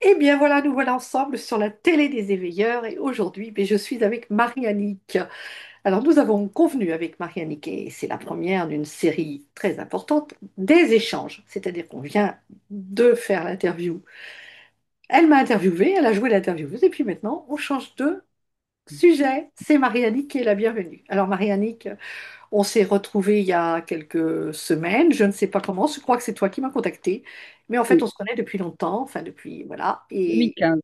Eh bien voilà, nous voilà ensemble sur la télé des éveilleurs et aujourd'hui, je suis avec Mariannick. Alors nous avons convenu avec Mariannick, et c'est la première d'une série très importante, des échanges. C'est-à-dire qu'on vient de faire l'interview. Elle m'a interviewée, elle a joué l'intervieweuse et puis maintenant on change de sujet. C'est Mariannick qui est la bienvenue. Alors Mariannick, on s'est retrouvés il y a quelques semaines, je ne sais pas comment, je crois que c'est toi qui m'as contacté, mais en fait Oui, on se connaît depuis longtemps, enfin depuis, voilà, et 2015.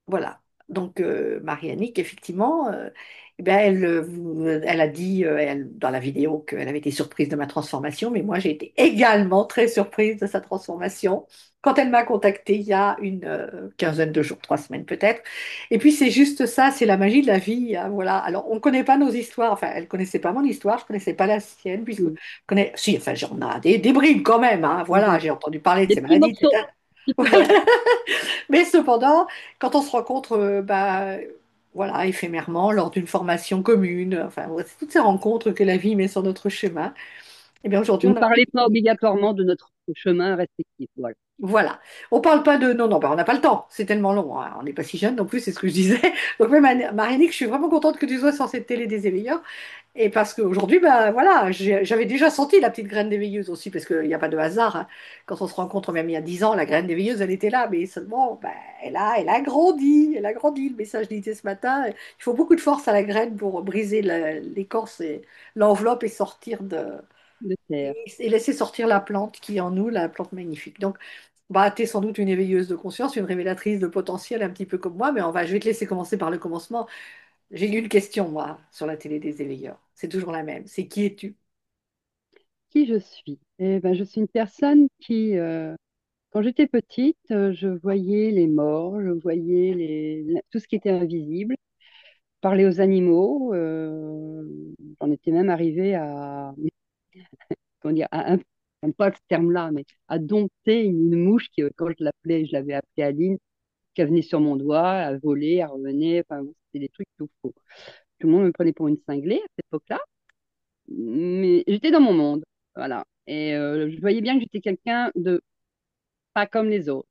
voilà. Donc, Mariannick, effectivement, eh ben, elle a dit dans la vidéo qu'elle avait été surprise de ma transformation, mais moi, j'ai été également très surprise de sa transformation quand elle m'a contactée il y a une quinzaine de jours, 3 semaines peut-être. Et puis, c'est juste ça, c'est la magie de la vie, hein, voilà. Alors, on ne connaît pas nos histoires, enfin, elle ne connaissait pas mon histoire, je ne connaissais pas la sienne, puisque Oui. connaît, si, enfin, on a des bribes quand même, hein, voilà, Mhm. j'ai entendu parler de Des ses petits maladies, morceaux, etc. petits coups de bol. Mais cependant, quand on se rencontre, voilà, éphémèrement, lors d'une formation commune, enfin, ouais, c'est toutes ces rencontres que la vie met sur notre chemin, eh bien aujourd'hui, Ne on a pris. parlez pas obligatoirement de notre chemin respectif. Voilà. Voilà. On parle pas de. Non, non, on n'a pas le temps. C'est tellement long, hein. On n'est pas si jeune non plus, c'est ce que je disais. Donc, même Marianique, je suis vraiment contente que tu sois sur cette télé des éveilleurs. Et parce qu'aujourd'hui, voilà, j'avais déjà senti la petite graine d'éveilleuse aussi, parce qu'il n'y a pas de hasard, hein. Quand on se rencontre, même il y a 10 ans, la graine d'éveilleuse, elle était là, mais seulement, elle a grandi, elle a grandi. Le message disait ce matin, il faut beaucoup de force à la graine pour briser l'écorce et l'enveloppe et sortir De terre. et laisser sortir la plante qui est en nous, la plante magnifique. Donc, tu es sans doute une éveilleuse de conscience, une révélatrice de potentiel un petit peu comme moi, mais je vais te laisser commencer par le commencement. J'ai eu une question, moi, sur la télé des éveilleurs. C'est toujours la même. C'est qui es-tu? Qui je suis? Eh ben, je suis une personne qui, quand j'étais petite, je voyais les morts, je voyais tout ce qui était invisible, parler aux animaux. J'en étais même arrivée à, comment dire, j'aime pas ce terme-là, mais à dompter une mouche qui, quand je l'avais appelée Aline, qui venait sur mon doigt, elle volait, elle revenait, enfin, bon, c'était des trucs tout faux. Tout le monde me prenait pour une cinglée à cette époque-là, mais j'étais dans mon monde, voilà. Et je voyais bien que j'étais quelqu'un de pas comme les autres,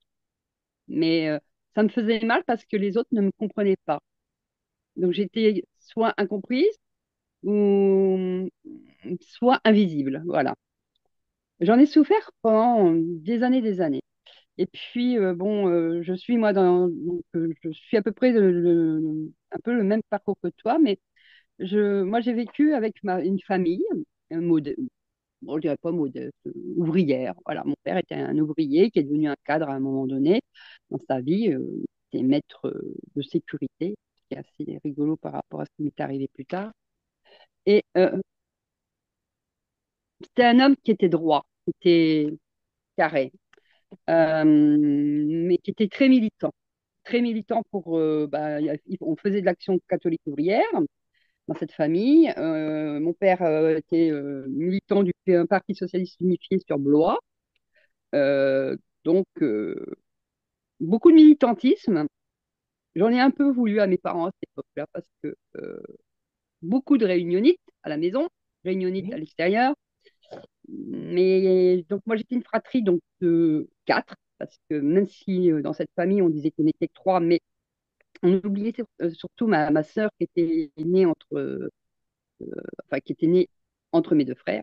mais ça me faisait mal parce que les autres ne me comprenaient pas. Donc j'étais soit incomprise ou soit invisible, voilà. J'en ai souffert pendant des années. Et puis, bon, je suis moi je suis à peu près un peu le même parcours que toi, mais moi j'ai vécu avec une famille, modeste, bon, je dirais pas modeste, ouvrière. Voilà, mon père était un ouvrier qui est devenu un cadre à un moment donné dans sa vie, il était maître de sécurité, ce qui est assez rigolo par rapport à ce qui m'est arrivé plus tard. Et c'était un homme qui était droit, qui était carré, mais qui était très militant pour. On faisait de l'action catholique ouvrière dans cette famille. Mon père était militant du Parti socialiste unifié sur Blois. Euh, donc, beaucoup de militantisme. J'en ai un peu voulu à mes parents à cette époque-là parce que beaucoup de réunionites à la maison, réunionites à Oui. l'extérieur. Mais donc moi j'étais une fratrie donc de quatre parce que même si dans cette famille on disait qu'on était que trois, mais on oubliait surtout ma sœur qui était née qui était née entre mes deux frères.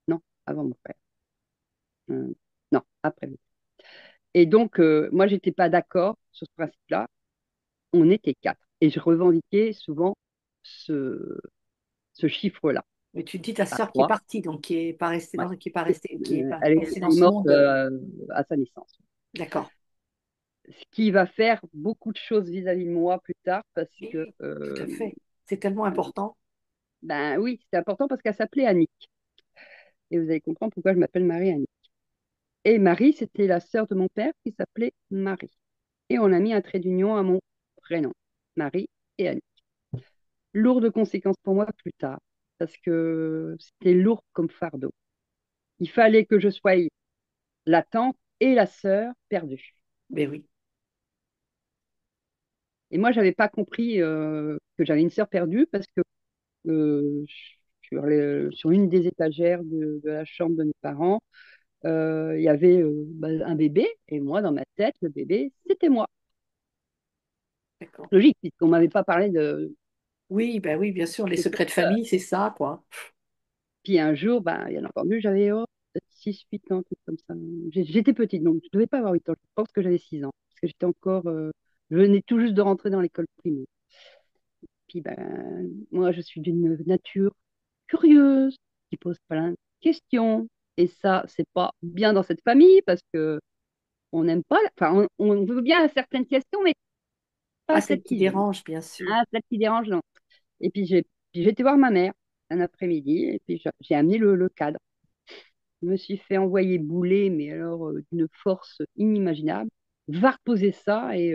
Non, avant mon frère. Euh, non, après. Et donc moi j'étais pas d'accord sur ce principe-là. On était quatre et je revendiquais souvent ce, ce chiffre-là, Mais tu dis ta pas sœur qui est trois. partie, donc qui est pas restée Ouais. qui est pas Elle restée dans est ce morte monde. à sa naissance. D'accord. Ce qui va faire beaucoup de choses vis-à-vis de moi plus tard parce que, Oui, tout à fait. C'est tellement important. ben oui, c'est important parce qu'elle s'appelait Annick. Et vous allez comprendre pourquoi je m'appelle Marie-Annick. Et Marie, c'était la sœur de mon père qui s'appelait Marie. Et on a mis un trait d'union à mon prénom, Marie et Annick. Lourde de conséquences pour moi plus tard parce que c'était lourd comme fardeau. Il fallait que je sois la tante et la sœur perdue. Ben oui. Et moi, j'avais pas compris que j'avais une sœur perdue parce que sur une des étagères de la chambre de mes parents, Il y avait un bébé, et moi, dans ma tête, le bébé, c'était moi. D'accord. Logique, puisqu'on m'avait pas parlé de... Oui, ben oui, bien sûr, les de secrets de ça. famille, c'est ça, quoi. Puis un jour, bien entendu, j'avais peut-être 6, 8 ans, tout comme ça. J'étais petite, donc je ne devais pas avoir 8 ans. Je pense que j'avais 6 ans, parce que j'étais encore... je venais tout juste de rentrer dans l'école primaire. Puis moi, je suis d'une nature curieuse, qui pose plein de questions. Et ça, c'est pas bien dans cette famille, parce que on n'aime pas... Enfin, on veut bien certaines questions, mais Pas pas celle celles qui qui gênent. dérange, bien sûr. Ah, celles qui dérangent, non. Et puis j'ai été voir ma mère un après-midi, et puis j'ai amené le cadre. Je me suis fait envoyer bouler, mais alors d'une force inimaginable. Va reposer ça et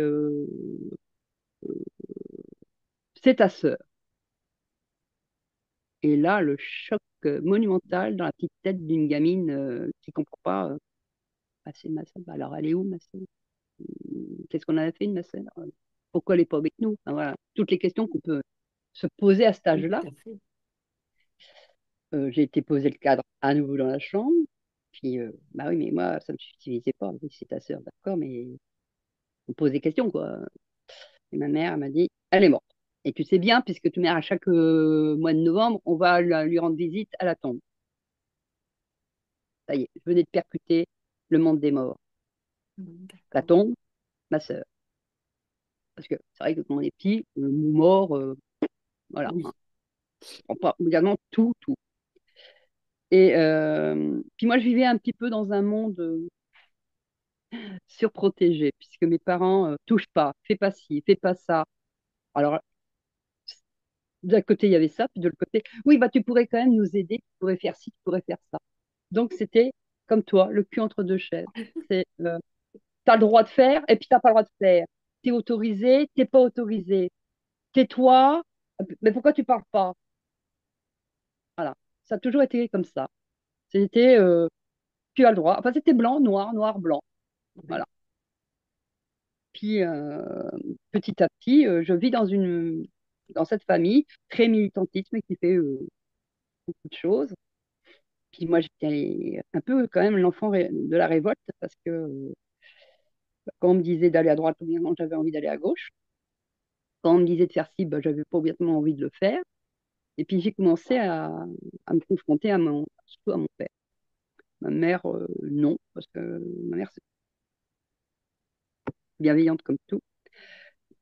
c'est ta sœur. Et là, le choc monumental dans la petite tête d'une gamine qui comprend pas. Ah, c'est ma sœur. Bah, alors, elle est où, ma sœur? Qu'est-ce qu'on a fait de ma sœur? Pourquoi elle n'est pas avec nous? Enfin, voilà, toutes les questions qu'on peut se poser à cet Oui, âge-là. tout à fait. J'ai été poser le cadre à nouveau dans la chambre. Puis, bah oui, mais moi, ça ne me suffisait pas. Oui, c'est ta sœur, d'accord, mais on pose des questions, quoi. Et ma mère elle m'a dit, elle est morte. Et tu sais bien, puisque tu mère, à chaque mois de novembre, on va lui rendre visite à la tombe. Ça y est, je venais de percuter le monde des morts. La D'accord. tombe, ma sœur. Parce que c'est vrai que quand on est petit, le mot mort, voilà, hein, Oui, on prend également tout, tout. Et puis moi, je vivais un petit peu dans un monde surprotégé, puisque mes parents touchent pas, fais pas ci, fais pas ça. Alors, d'un côté, il y avait ça, puis de l'autre côté, oui, bah tu pourrais quand même nous aider, tu pourrais faire ci, tu pourrais faire ça. Donc, c'était comme toi, le cul entre deux chaises. C'est, t'as le droit de faire et puis t'as pas le droit de faire. T'es autorisé, t'es pas autorisé. Tais-toi, mais pourquoi tu parles pas? Voilà. Ça a toujours été comme ça. C'était, tu as le droit. Enfin, c'était blanc, noir, noir, blanc. Voilà. oui, Puis, petit à petit, je vis dans cette famille très militantiste, mais qui fait beaucoup de choses. Puis moi, j'étais un peu quand même l'enfant de la révolte parce que quand on me disait d'aller à droite, obligatoirement, j'avais envie d'aller à gauche. Quand on me disait de faire ci, j'avais pas obligatoirement envie de le faire. Et puis j'ai commencé à me confronter surtout à mon père. Ma mère, non, parce que ma mère, c'est bienveillante comme tout.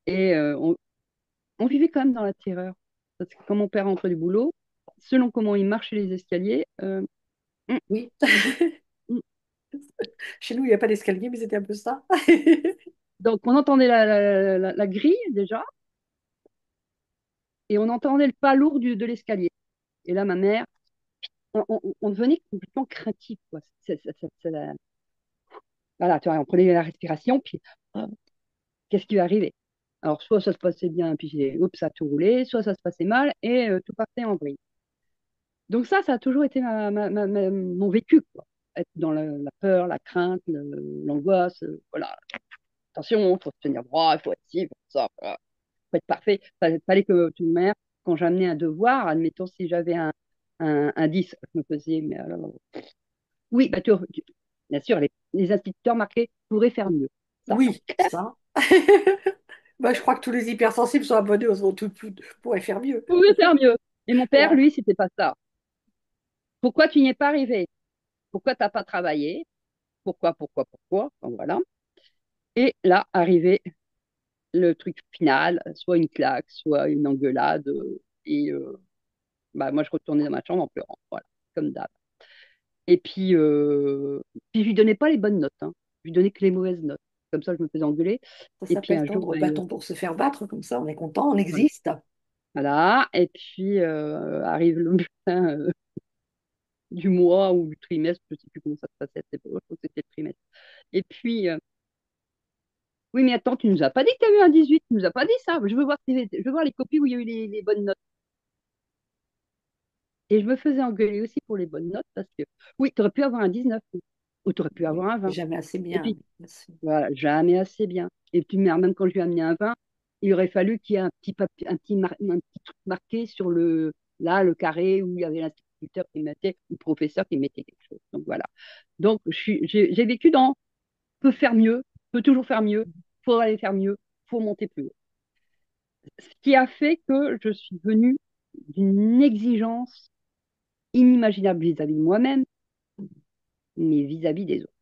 Et on vivait quand même dans la terreur. Parce que quand mon père rentrait du boulot, selon comment il marchait les escaliers, hum, oui. hum. Chez nous, il n'y a pas d'escalier, mais c'était un peu ça. Donc on entendait la grille déjà, et on entendait le pas lourd de l'escalier. Et là, ma mère, on devenait complètement craintif, quoi. Voilà, tu vois, on prenait la respiration, puis qu'est-ce qui va arriver? Alors, soit ça se passait bien, puis oups, ça a tout roulé, soit ça se passait mal, et tout partait en vrille. Donc ça a toujours été mon vécu, quoi. Être dans la peur, la crainte, l'angoisse, voilà. Attention, il faut se tenir droit, il faut être ci, il faut ça, voilà. Faut être parfait. Fallait que toute mère, quand j'amenais un devoir, admettons si j'avais un 10, je me faisais, mais alors, oui, bien sûr, les instituteurs marquaient pourraient faire mieux. Ça, Oui, ça. Bah, je crois que tous les hypersensibles sont abonnés aux tout pourraient faire mieux. pourrait faire mieux. Et mon père, Ouais. lui, c'était pas ça. Pourquoi tu n'y es pas arrivé? Pourquoi tu n'as pas travaillé? Pourquoi? Enfin, voilà. Et là, arrivé le truc final, soit une claque, soit une engueulade. Et moi, je retournais dans ma chambre en pleurant. Voilà, comme d'hab. Et puis je lui donnais pas les bonnes notes, hein. Je lui donnais que les mauvaises notes. Comme ça, je me faisais engueuler. Ça Et puis s'appelle un jour, tendre au bâton pour se faire battre, comme ça, on est content, on voilà. existe. Voilà. Et puis arrive le bulletin du mois ou du trimestre, je ne sais plus comment ça se passait à cette époque, je crois que c'était le trimestre. Et puis, oui, mais attends, tu nous as pas dit que tu as eu un 18, tu nous as pas dit ça. Je veux voir les copies où il y a eu les bonnes notes. Et je me faisais engueuler aussi pour les bonnes notes parce que, oui, tu aurais pu avoir un 19 ou tu aurais pu Oui, avoir un c'est 20. jamais assez Et bien. puis, voilà, jamais assez bien. Et puis, même quand je lui ai amené un 20, il aurait fallu qu'il y ait un petit truc marqué sur le carré où il y avait l'inscription. instituteur qui mettait, ou professeur qui mettait quelque chose. Donc voilà. Donc j'ai vécu dans peut faire mieux, peut toujours faire mieux, faut aller faire mieux, faut monter plus haut. Ce qui a fait que je suis venue d'une exigence inimaginable vis-à-vis de moi-même, mais vis-à-vis des autres.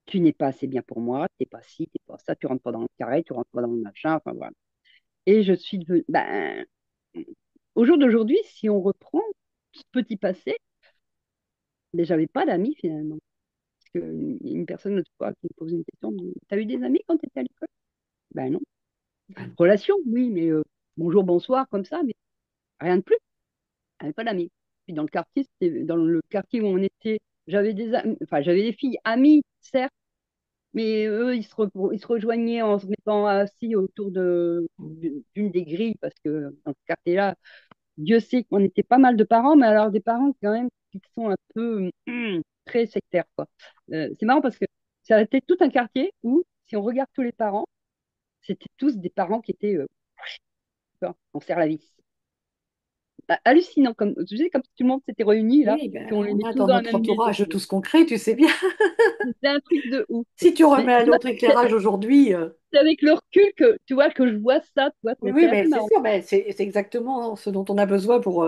Tu n'es pas assez bien pour moi, t'es pas ci, t'es pas ça, tu rentres pas dans le carré, tu rentres pas dans le machin, enfin voilà. Et je suis devenue, au jour d'aujourd'hui, si on reprend ce petit passé, mais j'avais pas d'amis finalement. Parce qu'une personne l'autre fois qui me posait une question, t'as eu des amis quand tu étais à l'école? Ben non. Ben, Relation, oui, mais bonjour, bonsoir, comme ça, mais rien de plus. J'avais pas d'amis. Puis dans le quartier où on était, j'avais des filles amies, certes, mais eux, ils se rejoignaient en se mettant assis autour d'une des grilles, parce que dans ce quartier-là, Dieu sait qu'on était pas mal de parents, mais alors des parents quand même qui sont un peu très sectaires, quoi. C'est marrant parce que ça a été tout un quartier où, si on regarde tous les parents, c'était tous des parents qui étaient, on serre la vis. Hallucinant, comme, tu sais, comme si tout le monde s'était réuni là, oui, puis ben, on les on met a tous dans dans la notre même maison. entourage tout ce qu'on crée, tu sais bien. C'était un truc de ouf. Si tu Mais remets à tu vois, notre éclairage aujourd'hui, c'est avec le recul que tu vois que je vois ça, tu vois, oui, c'est oui, mais assez c'est marrant. sûr, mais c'est exactement ce dont on a besoin pour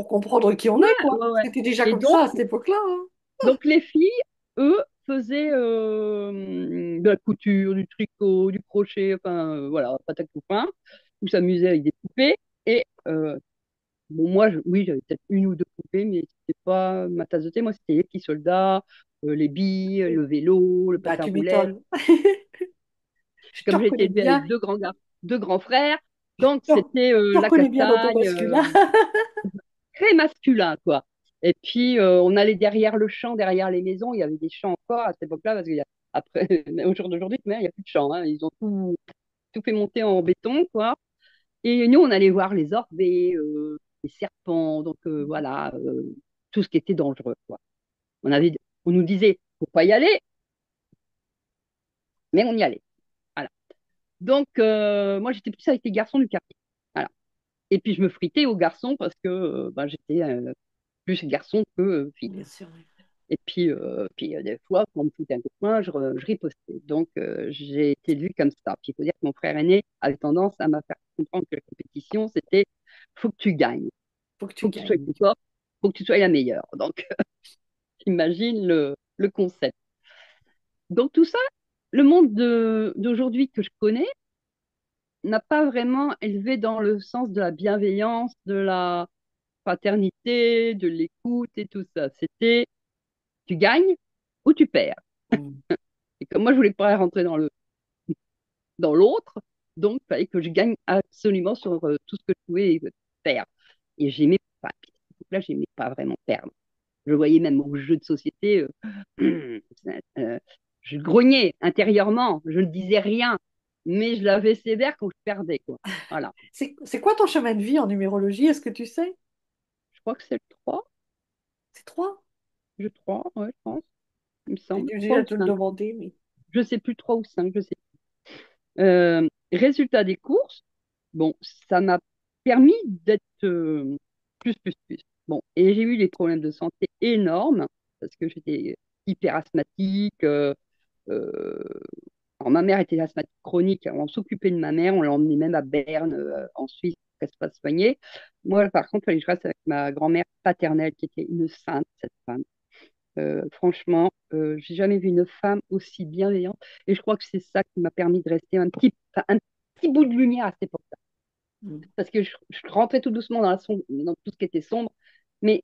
comprendre qui on Ouais, est, quoi. ouais, ouais. C'était déjà Et comme ça à cette époque-là, hein. donc les filles, eux, faisaient de la couture, du tricot, du crochet, enfin voilà, patate au pain, ou s'amusaient avec des poupées. Et bon, moi, oui, j'avais peut-être une ou deux poupées, mais c'était pas ma tasse de thé. Moi, c'était les petits soldats, les billes, le vélo, le Bah, patin à tu roulettes. m'étonnes. Je te Comme j'ai été reconnais élevée bien, avec deux grands frères, donc je c'était te la reconnais bien dans ton castagne, masculin. très masculin, quoi. Et puis, on allait derrière le champ, derrière les maisons. Il y avait des champs encore à cette époque-là, parce après, au jour d'aujourd'hui, il n'y a plus de champs, hein. Ils ont tout fait monter en béton, quoi. Et nous, on allait voir les orbées, les serpents, donc voilà, tout ce qui était dangereux, quoi. On nous disait, faut pas y aller, mais on y allait. Voilà. Donc, moi, j'étais plus avec les garçons du quartier. Voilà. Et puis, je me fritais aux garçons parce que j'étais plus garçon que fille. Bien sûr, oui. Et puis des fois, quand on me foutait un coup de poing, je ripostais. Donc, j'ai été vue comme ça. Puis, il faut dire que mon frère aîné avait tendance à me faire comprendre que la compétition, c'était faut que tu gagnes, Faut que tu faut que tu sois gagnes. plus fort, faut que tu sois la meilleure. Donc, imagine le concept. Donc, tout ça, le monde d'aujourd'hui que je connais n'a pas vraiment élevé dans le sens de la bienveillance, de la fraternité, de l'écoute et tout ça. C'était tu gagnes ou tu perds. Mm. Et comme moi, je voulais pas rentrer dans l'autre, donc il fallait que je gagne absolument sur tout ce que je pouvais faire. Et j'aimais pas. Là, j'aimais pas vraiment perdre. Je voyais même au jeu de société, euh, je grognais intérieurement, je ne disais rien, mais je l'avais sévère quand je perdais, quoi. Voilà. C'est quoi ton chemin de vie en numérologie? Est-ce que tu sais? Je crois que c'est le 3, C'est trois? ouais, je pense, il me J'ai semble, dû 3 déjà ou te le 5. demander, mais Je sais plus, 3 ou 5, je sais. Résultat des courses, bon, ça m'a permis d'être plus. Bon, et j'ai eu des problèmes de santé énormes parce que j'étais hyper asthmatique. Euh, alors, ma mère était asthmatique chronique. Alors, on s'occupait de ma mère, on l'a emmenée même à Berne, en Suisse, pour qu'elle se fasse soigner. Moi, par contre, il fallait que je reste avec ma grand-mère paternelle, qui était une sainte, cette femme. Franchement, j'ai jamais vu une femme aussi bienveillante. Et je crois que c'est ça qui m'a permis de rester un petit bout de lumière à cette époque-là. mm, Parce que je rentrais tout doucement dans tout ce qui était sombre, mais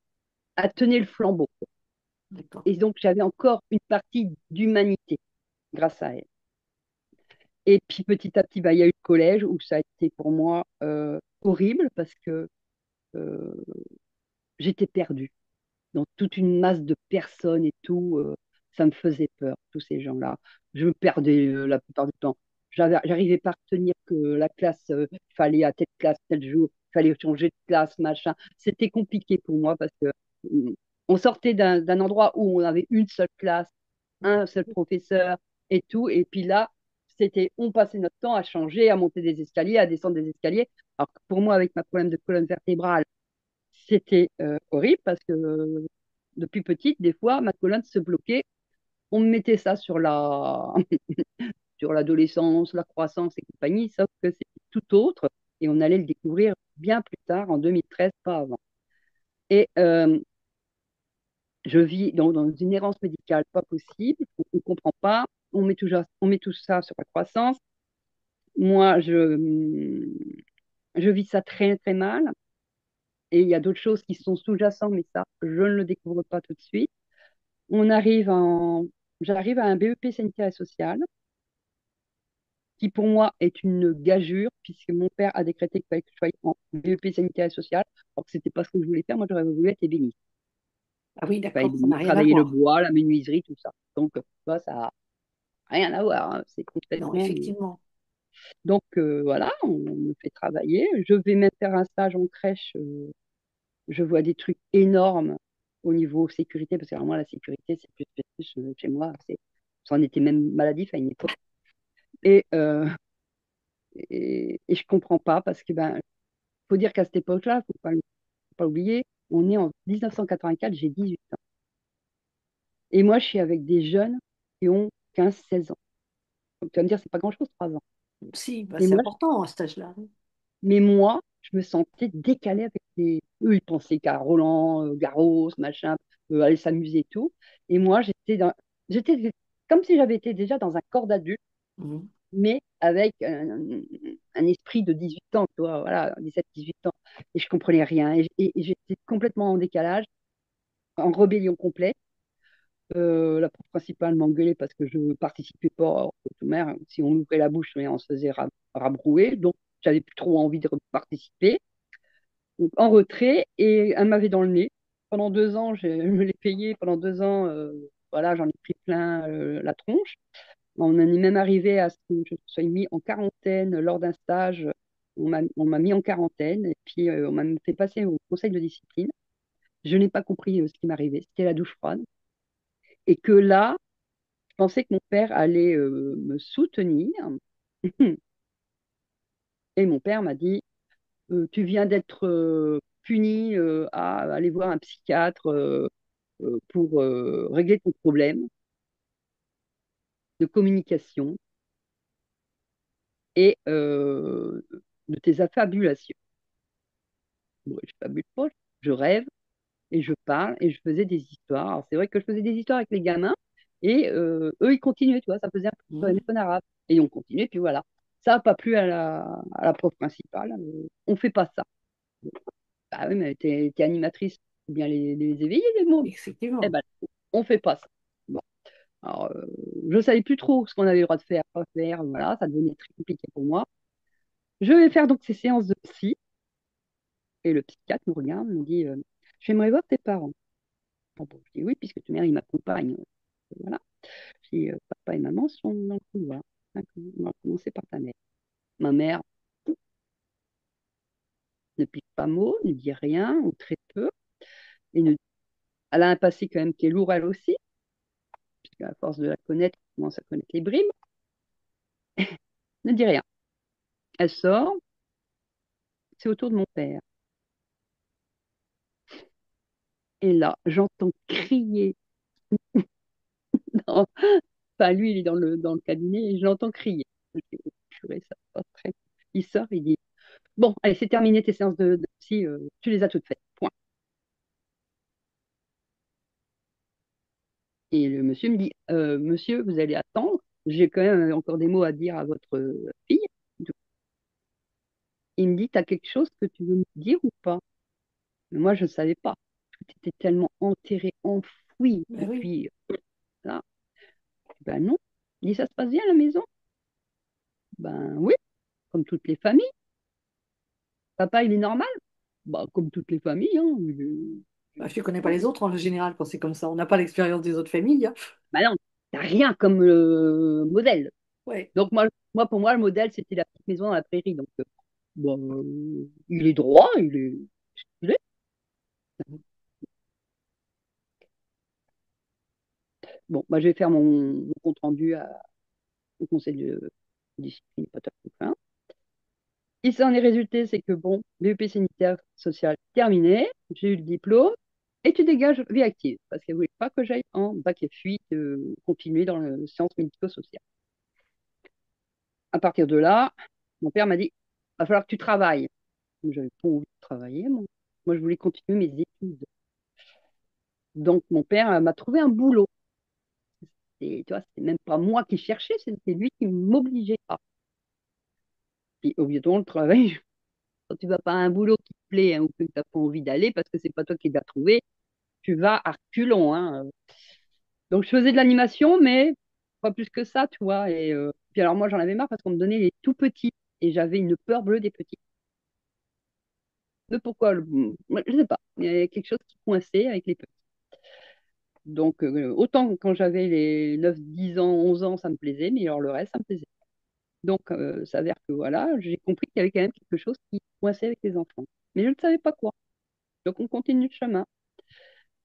à tenir le flambeau. d'accord. Et donc, j'avais encore une partie d'humanité grâce à elle. Et puis, petit à petit, il y a eu le collège où ça a été pour moi horrible parce que euh, j'étais perdue dans toute une masse de personnes et tout. Ça me faisait peur, tous ces gens-là. Je me perdais la plupart du temps. J'arrivais pas à retenir que la classe, il fallait à telle classe tel jour, il fallait changer de classe, machin. C'était compliqué pour moi parce que mm, on sortait d'un endroit où on avait une seule classe, un seul professeur et tout. Et puis là, on passait notre temps à changer, à monter des escaliers, à descendre des escaliers. Alors que pour moi, avec ma problème de colonne vertébrale, c'était horrible parce que depuis petite, des fois, ma colonne se bloquait. On me mettait ça sur sur l'adolescence, la croissance et compagnie, sauf que c'était tout autre et on allait le découvrir bien plus tard, en 2013, pas avant. Et je vis dans une errance médicale pas possible, on ne comprend pas, on met tout ça sur la croissance. Moi, je vis ça très très mal et il y a d'autres choses qui sont sous-jacentes, mais ça, je ne le découvre pas tout de suite. On arrive en, J'arrive à un BEP sanitaire et social qui pour moi est une gageure, puisque mon père a décrété qu'il fallait que je sois en BEP sanitaire et social, alors que c'était pas ce que je voulais faire. Moi, j'aurais voulu être ébéniste. Ah oui, Enfin, d'accord, ça n'a ébéniste, rien à travailler le voir. bois, la menuiserie, tout ça. Donc, bah, ça n'a rien à voir, hein. C'est Non, complètement. effectivement. Donc, voilà, on me fait travailler. Je vais même faire un stage en crèche. Je vois des trucs énormes au niveau sécurité, parce que vraiment, la sécurité, c'est plus chez moi. Ça en était même maladif à une époque. Et, et je comprends pas parce que ben faut dire qu'à cette époque-là, faut pas oublier, on est en 1984, j'ai 18 ans. Et moi, je suis avec des jeunes qui ont 15, 16 ans. Donc tu vas me dire, c'est pas grand-chose, 3 ans. Si, bah, Et c'est moi, important à cet âge-là. mais moi, je me sentais décalée avec les. Eux, ils pensaient qu'à Roland, Garros, machin, aller s'amuser et tout. Et moi, j'étais comme si j'avais été déjà dans un corps d'adulte, Mhm. mais avec un esprit de 18 ans, tu vois, voilà, 17, 18 ans. Et je comprenais rien. Et j'étais complètement en décalage, en rébellion complète. La prof principale m'engueulait parce que je ne participais pas au primaire. Si on ouvrait la bouche, mais on se faisait rabrouer. Donc, j'avais plus trop envie de participer. Donc, en retrait, et elle m'avait dans le nez. Pendant 2 ans, je me l'ai payé. Pendant 2 ans, voilà, j'en ai pris plein la tronche. On en est même arrivé à ce que je sois mis en quarantaine lors d'un stage. On m'a mis en quarantaine et puis on m'a fait passer au conseil de discipline. Je n'ai pas compris ce qui m'arrivait. C'était la douche froide. Et que là, je pensais que mon père allait me soutenir. Et mon père m'a dit, tu viens d'être puni à aller voir un psychiatre pour régler ton problème de communication et de tes affabulations. Bon, je fabule pas, je rêve et je parle et je faisais des histoires. Alors, c'est vrai que je faisais des histoires avec les gamins et eux, ils continuaient, tu vois, ça faisait un peu de Mhm. téléphone arabe. Et on continuait, puis voilà. Ça n'a pas plu à la prof principale. On fait pas ça. Ah oui, mais t'es animatrice, ou bien les éveiller, les mômes. Eh Effectivement. ben, on fait pas ça. Bon. Alors, je savais plus trop ce qu'on avait le droit de faire, pas faire, voilà, ça devenait très compliqué pour moi. Je vais faire donc ces séances de psy, et le psychiatre me regarde, me dit, j'aimerais voir tes parents. Bon, bon, je dis oui, puisque ta mère, il m'accompagne. Voilà. Je dis, papa et maman sont dans le couloir. D'accord. On va commencer par ta mère. Ma mère ne pique pas mot, ne dit rien, ou très peu. Et elle a un passé quand même qui est lourd elle aussi, puisqu'à force de la connaître, elle commence à connaître les brimes. Ne dit rien. Elle sort, c'est au tour de mon père. Et là, j'entends crier. dans- Enfin, lui, il est dans le cabinet et je l'entends crier. Je dis, oh, purée, ça va pas très. Il sort, il dit, bon, allez, c'est terminé tes séances de psy, tu les as toutes faites. Point. Et le monsieur me dit, monsieur, vous allez attendre. J'ai quand même encore des mots à dire à votre fille. Il me dit, t'as quelque chose que tu veux me dire ou pas? Mais moi, je ne savais pas. Tout était tellement enterré, enfoui Ben oui. depuis là. Ben non. Il dit, ça se passe bien à la maison? Ben oui, comme toutes les familles. Papa, il est normal? Bah, comme toutes les familles, hein. Bah, je ne connais pas les autres en général quand c'est comme ça. On n'a pas l'expérience des autres familles, hein. Bah non, t'as rien comme modèle. Ouais. Donc pour moi, le modèle, c'était la petite maison dans la prairie. Donc, bon, il est droit, il est. Bon, moi, je vais faire mon compte rendu au conseil de discipline et protocole. Il s'en est résulté, c'est que bon, BEP sanitaire social terminé, j'ai eu le diplôme, et tu dégages vie active, parce qu'elle ne voulait pas que j'aille en bac et fuite, continuer dans les sciences médico-sociales. À partir de là, mon père m'a dit, va falloir que tu travailles. J'avais pas envie de travailler, moi. Moi, je voulais continuer mes études. Donc, mon père m'a trouvé un boulot. Et tu vois, c'était même pas moi qui cherchais, c'était lui qui m'obligeait à. Puis, au lieu de le travail, quand tu vas pas à un boulot qui te plaît, hein, ou que tu n'as pas envie d'aller parce que c'est pas toi qui l'as trouvé, tu vas à reculons, hein. Donc, je faisais de l'animation, mais pas plus que ça, tu vois. Et puis, alors, moi, j'en avais marre parce qu'on me donnait les tout petits. Et j'avais une peur bleue des petits. Mais pourquoi? Moi, je sais pas. Il y avait quelque chose qui coinçait avec les petits. Donc, autant quand j'avais les 9, 10 ans, 11 ans, ça me plaisait, mais alors le reste, ça me plaisait. Donc, ça s'avère que voilà, j'ai compris qu'il y avait quand même quelque chose qui coinçait avec les enfants. Mais je ne savais pas quoi. Donc, on continue le chemin.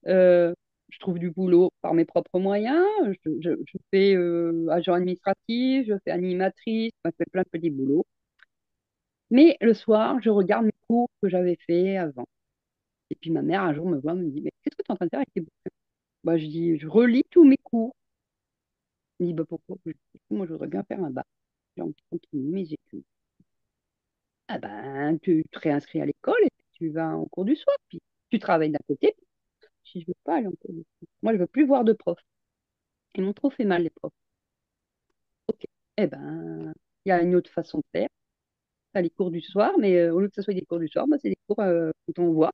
Euh, je trouve du boulot par mes propres moyens. Je fais agent administratif, je fais animatrice, je fais plein de petits boulots. Mais le soir, je regarde mes cours que j'avais fait avant. Et puis ma mère, un jour, me voit, me dit, mais qu'est-ce que tu es en train de faire avec tes bouquins? Bah, je dis, je relis tous mes cours. Elle me dit, bah, pourquoi? Je dis, moi, je voudrais bien faire un bac. J'ai envie de continuer mes études. Ah ben, tu te réinscris à l'école et puis tu vas en cours du soir. Puis tu travailles d'un côté. Si je veux pas aller en cours du soir. Moi, je veux plus voir de profs. Ils m'ont trop fait mal, les profs. Ok. Eh ben, il y a une autre façon de faire. T'as les cours du soir, mais au lieu que ce soit des cours du soir, bah, c'est des cours quand on voit.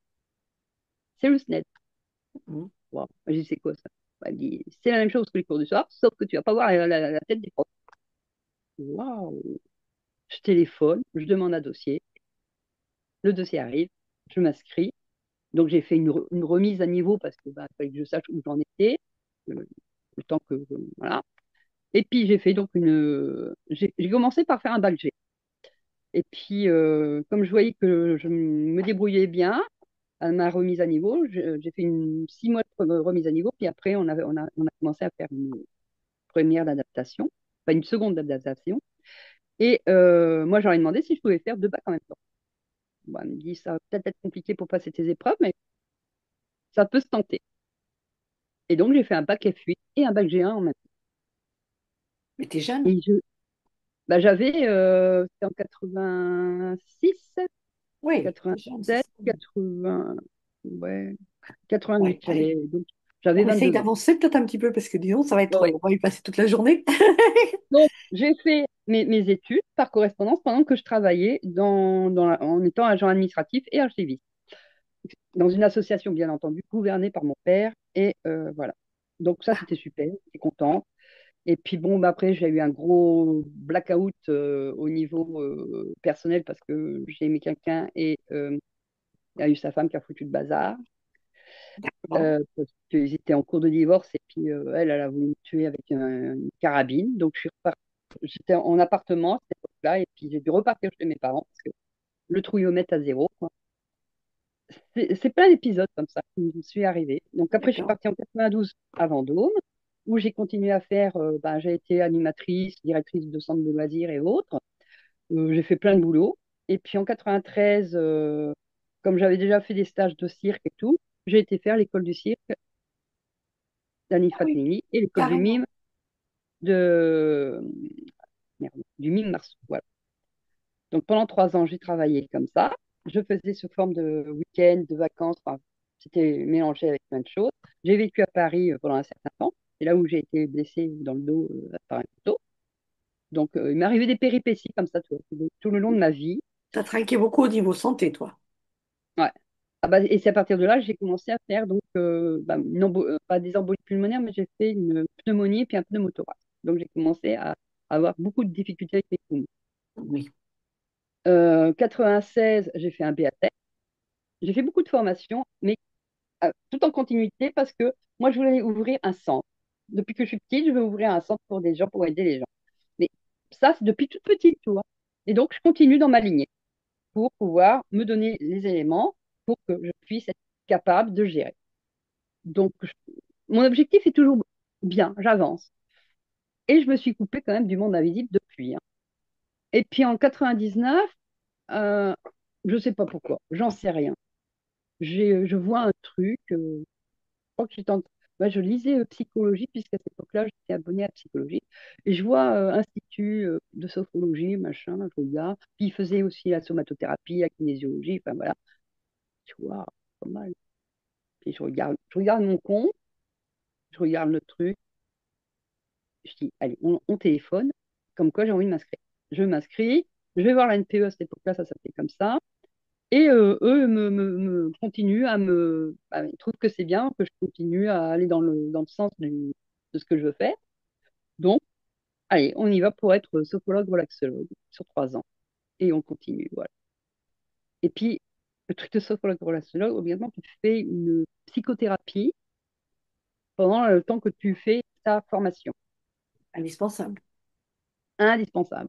C'est le SNED. Mhm. Wow. Je dis, c'est quoi ça? Bah, elle me dit, c'est la même chose que les cours du soir, sauf que tu vas pas voir la tête des profs. Waouh! Je téléphone, je demande un dossier. Le dossier arrive, je m'inscris. Donc, j'ai fait une remise à niveau parce que bah, fallait que je sache où j'en étais, le temps que. Voilà. Et puis, j'ai fait donc une. J'ai commencé par faire un bac G. Et puis, comme je voyais que je me débrouillais bien à ma remise à niveau, j'ai fait 6 mois de remise à niveau. Puis après, on a commencé à faire une première d'adaptation, enfin une seconde d'adaptation. Et moi, j'aurais demandé si je pouvais faire 2 bacs en même temps. Bon, elle me dit, ça va peut-être être compliqué pour passer tes épreuves, mais ça peut se tenter. Et donc, j'ai fait un bac F8 et un bac G1 en même temps. Mais t'es jeune. Et bah, c'était en 86, Oui, t'es jeune, c'est 87, ça. 80, ouais, Ouais, 88. allez. Donc, j'avais On essaye 22 ans. d'avancer peut-être un petit peu parce que disons, ça va Ouais, être, ouais. on va y passer toute la journée. Donc, j'ai fait mes études par correspondance pendant que je travaillais en étant agent administratif et archiviste, dans une association, bien entendu, gouvernée par mon père. Et voilà. Donc, ça, c'était super. J'étais contente. Et puis bon, bah après, j'ai eu un gros blackout au niveau personnel parce que j'ai aimé quelqu'un et il y a eu sa femme qui a foutu le bazar D'accord. parce qu'ils étaient en cours de divorce et puis elle a voulu me tuer avec une carabine. Donc je suis repartie. J'étais en appartement à cette époque-là et puis j'ai dû repartir chez mes parents parce que le trouillomètre à zéro, quoi. C'est plein d'épisodes comme ça qui me suis arrivé. Donc après, je suis D'accord. partie en 92 à Vendôme, où j'ai continué à faire, j'ai été animatrice, directrice de centre de loisirs et autres. J'ai fait plein de boulot. Et puis en 93, comme j'avais déjà fait des stages de cirque et tout, j'ai été faire l'école du cirque d'Annie Ah oui, Fratellini et l'école du carrément. mime de merde, du mime Marceau. Voilà. Donc pendant 3 ans, j'ai travaillé comme ça. Je faisais sous forme de week-end, de vacances. Enfin, c'était mélangé avec plein de choses. J'ai vécu à Paris pendant un certain temps. C'est là où j'ai été blessée dans le dos par un couteau. Donc il m'est arrivé des péripéties comme ça tout le long de ma vie. T'as trinqué beaucoup au niveau santé, toi. Ouais. Ah bah, et c'est à partir de là que j'ai commencé à faire donc bah, pas des embolies pulmonaires, mais j'ai fait une pneumonie et puis un pneumothorax. Donc j'ai commencé à avoir beaucoup de difficultés avec les poumons. Oui. 96, j'ai fait un BAT. J'ai fait beaucoup de formations, mais tout en continuité parce que moi, je voulais ouvrir un centre. Depuis que je suis petite, je veux ouvrir un centre pour des gens, pour aider les gens. Mais ça, c'est depuis toute petite, tu vois. Et donc, je continue dans ma lignée pour pouvoir me donner les éléments pour que je puisse être capable de gérer. Donc, mon objectif est toujours bien, j'avance. Et je me suis coupée quand même du monde invisible depuis, hein. Et puis en 99, Euh, je sais pas pourquoi, j'en sais rien. Je vois un truc, je crois que je lisais psychologie, puisqu'à cette époque-là, j'étais abonnée à psychologie. Et je vois institut de sophrologie, machin, je regarde. Puis il faisait aussi la somatothérapie, la kinésiologie, enfin voilà. Tu vois, pas mal. Puis je regarde mon compte, je regarde le truc, je dis, allez, on téléphone, comme quoi j'ai envie de m'inscrire. Je m'inscris, je vais voir la NPE à cette époque-là, ça s'appelait comme ça. Et eux me continuent ils trouvent que c'est bien, que je continue à aller dans le sens de ce que je veux faire. Donc, allez, on y va pour être sophrologue relaxologue sur 3 ans. Et on continue, voilà. Et puis, le truc de sophrologue relaxologue, obligatoirement, tu fais une psychothérapie pendant le temps que tu fais ta formation. Indispensable. Indispensable.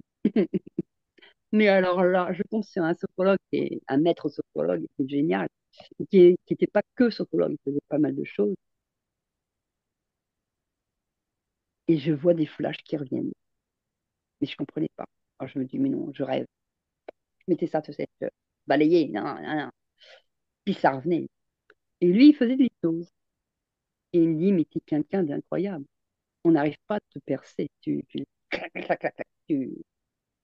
Mais alors là, je tombe sur un sophrologue, un maître sophrologue qui est génial, qui n'était pas que sophrologue, il faisait pas mal de choses. Et je vois des flashs qui reviennent. Mais je ne comprenais pas. Alors je me dis, mais non, je rêve. Je mettais ça, tu sais, balayé, non, non, non. Puis ça revenait. Et lui, il faisait de l'hypnose. Et il me dit, mais t'es quelqu'un d'incroyable. On n'arrive pas à te percer. Clac, clac, clac, clac,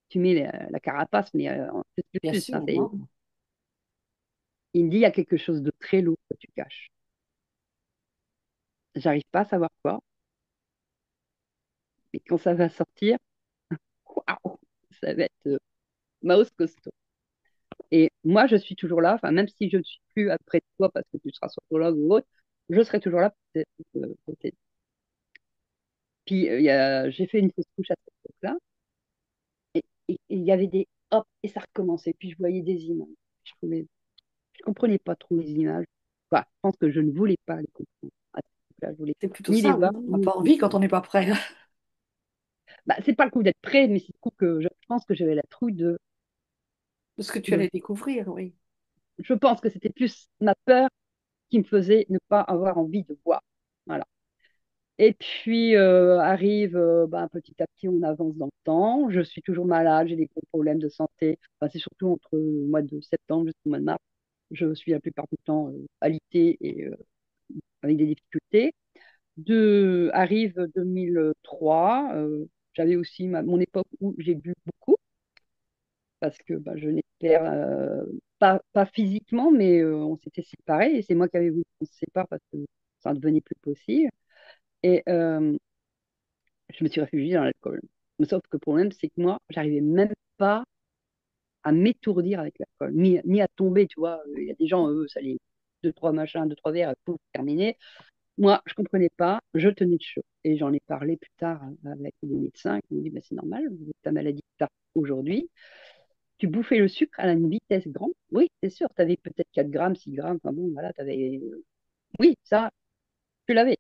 tu mets la carapace, mais c'est Bien plus. sûr, Hein, énorme. il me dit, il y a quelque chose de très lourd que tu caches. J'arrive pas à savoir quoi, mais quand ça va sortir, waouh, ça va être Maus costaud. Et moi, je suis toujours là, enfin, même si je ne suis plus après toi parce que tu seras sophrologue ou autre, je serai toujours là pour t'aider. Puis, j'ai fait une fausse couche à cette époque-là, et il y avait des hop, et ça recommençait. Puis, je voyais des images. Je comprenais pas trop les images. Enfin, je pense que je ne voulais pas les comprendre. À cette époque-là, je voulais C'est plutôt ni les ça, voir, oui. On n'a ni les pas envie quand comprendre. on n'est pas prêt. Bah, c'est pas le coup d'être prêt, mais c'est le coup que je pense que j'avais la trouille De ce que tu de. allais découvrir, oui. Je pense que c'était plus ma peur qui me faisait ne pas avoir envie de voir. Voilà. Et puis arrive petit à petit, on avance dans le temps. Je suis toujours malade, j'ai des gros problèmes de santé. Enfin, c'est surtout entre le mois de septembre jusqu'au mois de mars. Je suis la plupart du temps alitée et avec des difficultés. Arrive 2003. J'avais aussi mon époque où j'ai bu beaucoup parce que je n'étais pas physiquement, mais on s'était séparés et c'est moi qui avais voulu qu'on se sépare parce que ça ne devenait plus possible. Et je me suis réfugiée dans l'alcool. Mais sauf que le problème, c'est que moi, j'arrivais même pas à m'étourdir avec l'alcool, ni à tomber, tu vois. Il y a des gens, eux, ça les deux, trois machins, deux, trois verres, et pouf, terminé. Moi, je comprenais pas, je tenais de chaud. Et j'en ai parlé plus tard avec des médecins qui m'ont dit, c'est normal, ta maladie que tu as aujourd'hui, tu bouffais le sucre à une vitesse grande. Oui, c'est sûr, tu avais peut-être 4 grammes, 6 grammes, enfin bon, voilà, tu avais. Oui, ça, tu l'avais.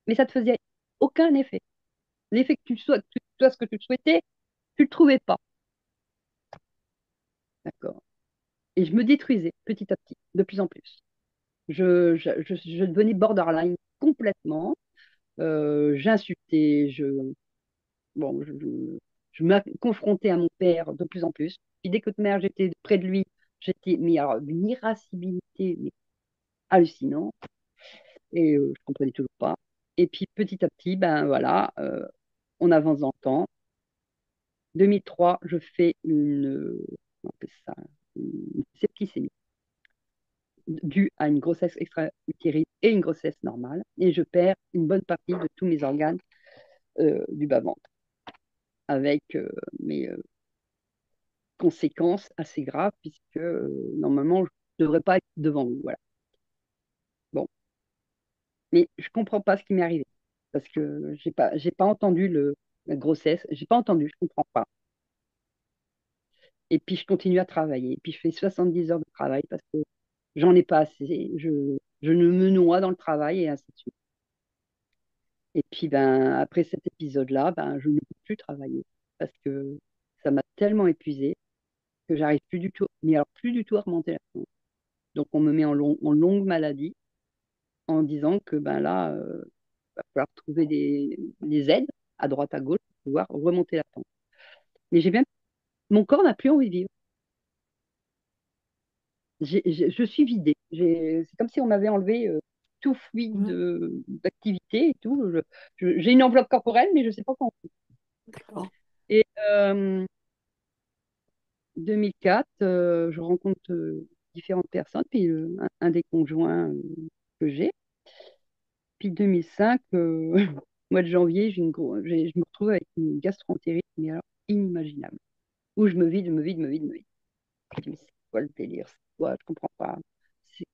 Mais ça te faisait aucun effet. L'effet que toi, ce que tu souhaitais, tu le trouvais pas. D'accord. Et je me détruisais petit à petit, de plus en plus. Je devenais borderline complètement. J'insultais, bon, je me confrontais à mon père de plus en plus. Puis dès que de mère, j'étais près de lui, j'étais mais alors d'une irascibilité mais hallucinante. Et je comprenais toujours pas. Et puis petit à petit, ben voilà, on avance dans le temps. 2003, je fais on appelle ça, une septicémie due à une grossesse extra-utérine et une grossesse normale. Et je perds une bonne partie de tous mes organes du bas-ventre, avec mes conséquences assez graves, puisque normalement, je ne devrais pas être devant vous. Voilà. Bon. Mais je ne comprends pas ce qui m'est arrivé, parce que j'ai pas entendu la grossesse, j'ai pas entendu, je ne comprends pas. Et puis, je continue à travailler. Et puis, je fais 70 heures de travail parce que j'en ai pas assez. Je ne me noie dans le travail et ainsi de suite. Et puis, après cet épisode-là, je ne peux plus travailler parce que ça m'a tellement épuisée que j'arrive plus du tout, mais alors plus du tout à remonter la pente. Donc, on me met en longue maladie en disant que là, va falloir trouver des aides à droite, à gauche pour pouvoir remonter la pente. Mais mon corps n'a plus envie de vivre. Je suis vidée. C'est comme si on m'avait enlevé tout fluide Mhm. d'activité et tout. J'ai une enveloppe corporelle, mais je ne sais pas quand. D'accord. Et 2004, je rencontre différentes personnes, puis un des conjoints que j'ai. Puis 2005, mois de janvier, je me retrouve avec une gastroentérite, mais alors inimaginable. Où je me vide, je me vide, me vide, me vide. Je dis, mais c'est quoi le délire? C'est quoi? Je comprends pas.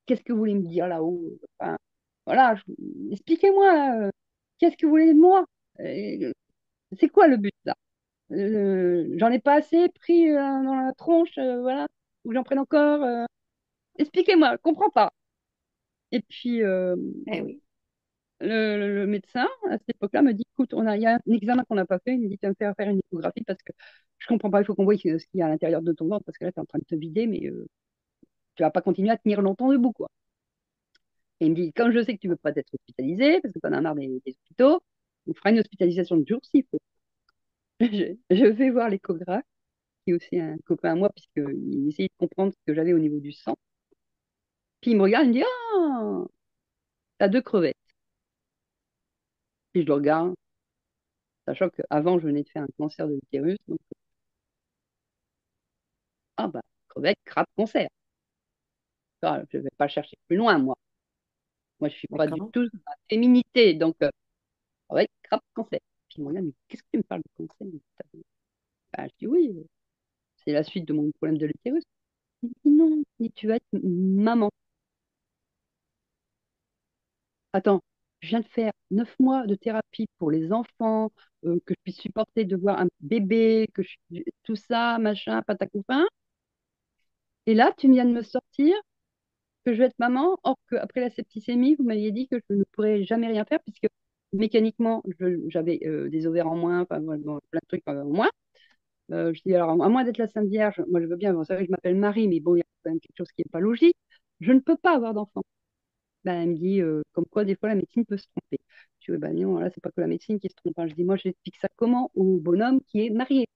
Qu'est-ce que vous voulez me dire là-haut? Enfin, voilà, expliquez-moi là, qu'est-ce que vous voulez de moi? Euh, C'est quoi le but là? J'en ai pas assez pris dans la tronche, voilà, ou j'en prenne encore. Expliquez-moi, je comprends pas. Et puis Eh oui. le médecin à cette époque-là me dit, écoute, il y a un examen qu'on n'a pas fait, il me dit, tu vas me faire une échographie parce que je comprends pas, il faut qu'on voie ce qu'il y a à l'intérieur de ton ventre parce que là, tu es en train de te vider, mais tu vas pas continuer à tenir longtemps debout, quoi. Et il me dit, comme je sais que tu veux pas être hospitalisé, parce que tu en as marre des hôpitaux, on fera une hospitalisation de jour s'il faut. Je vais voir l'échographe, qui est aussi un copain à moi, puisqu'il essayait de comprendre ce que j'avais au niveau du sang. Puis il me regarde, il me dit, ah, t'as 2 crevettes. Puis je le regarde, sachant qu'avant, je venais de faire un cancer de l'utérus. Donc, ah bah, crevette, crabe, cancer. Ah, je ne vais pas chercher plus loin, moi. Moi, je suis pas du D'accord. tout dans la féminité. Donc, crevette, crabe, cancer. Puis il me regarde, mais qu'est-ce que tu me parles de cancer? Bah, je dis oui, c'est la suite de mon problème de l'utérus. Il me dit non, mais tu vas être maman. Attends, je viens de faire 9 mois de thérapie pour les enfants, que je puisse supporter de voir un bébé, tout ça, machin, patacouffin. Et là, tu viens de me sortir que je vais être maman, or qu'après la septicémie, vous m'aviez dit que je ne pourrais jamais rien faire puisque mécaniquement, j'avais des ovaires en moins, enfin, voilà, bon, plein de trucs en moins. Je dis alors, à moins d'être la Sainte Vierge, moi je veux bien, bon, c'est vrai que je m'appelle Marie, mais bon, il y a quand même quelque chose qui n'est pas logique. Je ne peux pas avoir d'enfant. Ben, elle me dit, comme quoi, des fois, la médecine peut se tromper. Je dis, ben non, là, c'est pas que la médecine qui se trompe, hein. Je dis, moi, j'explique ça comment au bonhomme qui est marié,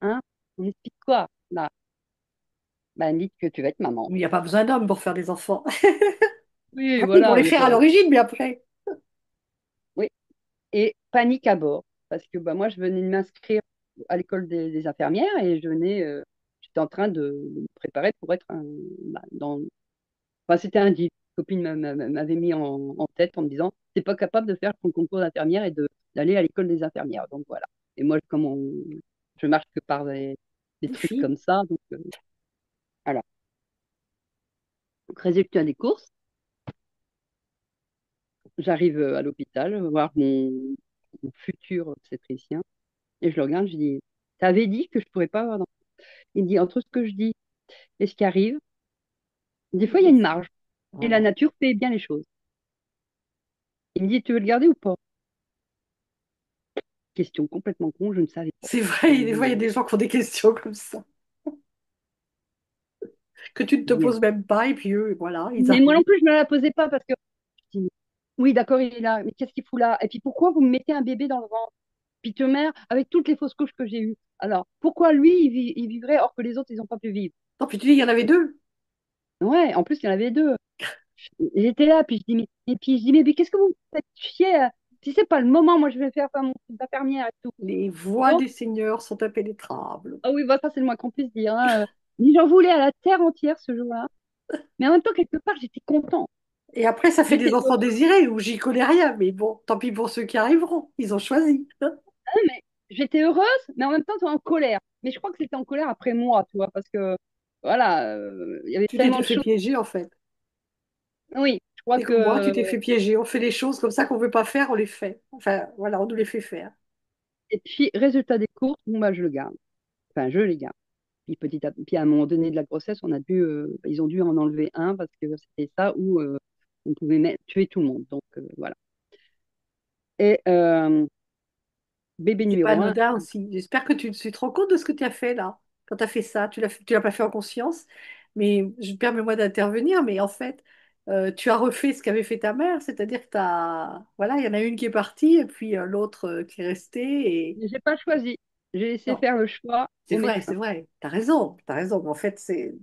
hein? On explique quoi, là? Ben, elle me dit que tu vas être maman. Il n'y a pas besoin d'homme pour faire des enfants. Oui, Ah oui, pour voilà, les mais faire à l'origine, mais après. oui. Et panique à bord, parce que bah, moi, je venais de m'inscrire à l'école des infirmières et j'étais en train de me préparer pour être enfin, c'était un deal. Une copine m'avait mis en tête en me disant, t'es pas capable de faire ton concours d'infirmière et d'aller à l'école des infirmières. Donc voilà. Et moi, je marche que par des Une trucs fille. comme ça. Donc voilà. Donc, résultat des courses, j'arrive à l'hôpital voir mon futur obstétricien et je le regarde, je dis, t'avais dit que je pourrais pas avoir d'enfant. Il me dit, entre ce que je dis et ce qui arrive, des fois, il y a une marge. Et la Voilà. nature fait bien les choses. Il me dit, tu veux le garder ou pas? Question complètement con, je ne savais pas. C'est vrai, des fois, il y a des gens qui ont des questions comme ça, que tu ne te Mais poses même pas, et puis eux, voilà, ils mais moi non arrivent. plus, je ne me la posais pas parce que je dis, oui, d'accord, il est là, mais qu'est-ce qu'il fout là? Et puis pourquoi vous me mettez un bébé dans le ventre? Puis te mère, avec toutes les fausses couches que j'ai eues. Alors, pourquoi lui, il vivrait or que les autres, ils n'ont pas pu vivre? Non, puis tu dis, il y en avait deux. Ouais, en plus, il y en avait 2. J'étais là, puis je dis, mais qu'est-ce que vous me faites chier? Si c'est pas le moment, moi, je vais faire mon truc d'infirmière et tout. Les voix Donc, des seigneurs sont impénétrables. ah oui, bah, ça, c'est le moins qu'on puisse dire, hein. Ni j'en voulais à la terre entière ce jour-là. Mais en même temps, quelque part, j'étais content. Et après, ça fait des J'étais enfants heureuse, désirés, où j'y connais rien, mais bon, tant pis pour ceux qui arriveront. Ils ont choisi. mais j'étais heureuse, mais en même temps, en colère. Mais je crois que c'était en colère après moi, tu vois, parce que, voilà, il y avait Tu tellement t'étais de fait choses. piéger, en fait. Oui, je crois Et comme moi, tu que. t'es fait piéger. On fait des choses comme ça qu'on ne veut pas faire, on les fait. Enfin, voilà, on nous les fait faire. Et puis, résultat des courses, bon, bah, je le garde. Enfin, je les garde. Puis, puis à un moment donné de la grossesse, ils ont dû en enlever un parce que c'était ça où on pouvait tuer tout le monde. Donc, voilà. Et bébé C'est pas numéro un, anodin aussi. J'espère que tu te rends compte de ce que tu as fait là. Quand tu as fait ça, tu l'as pas fait en conscience, mais je permets-moi d'intervenir. Mais en fait, tu as refait ce qu'avait fait ta mère, c'est-à-dire que voilà, il y en a une qui est partie et puis l'autre qui est restée. Et j'ai pas choisi. J'ai laissé non, faire le choix au médecin. c'est vrai. T'as raison, t'as raison. Mais en fait, c'est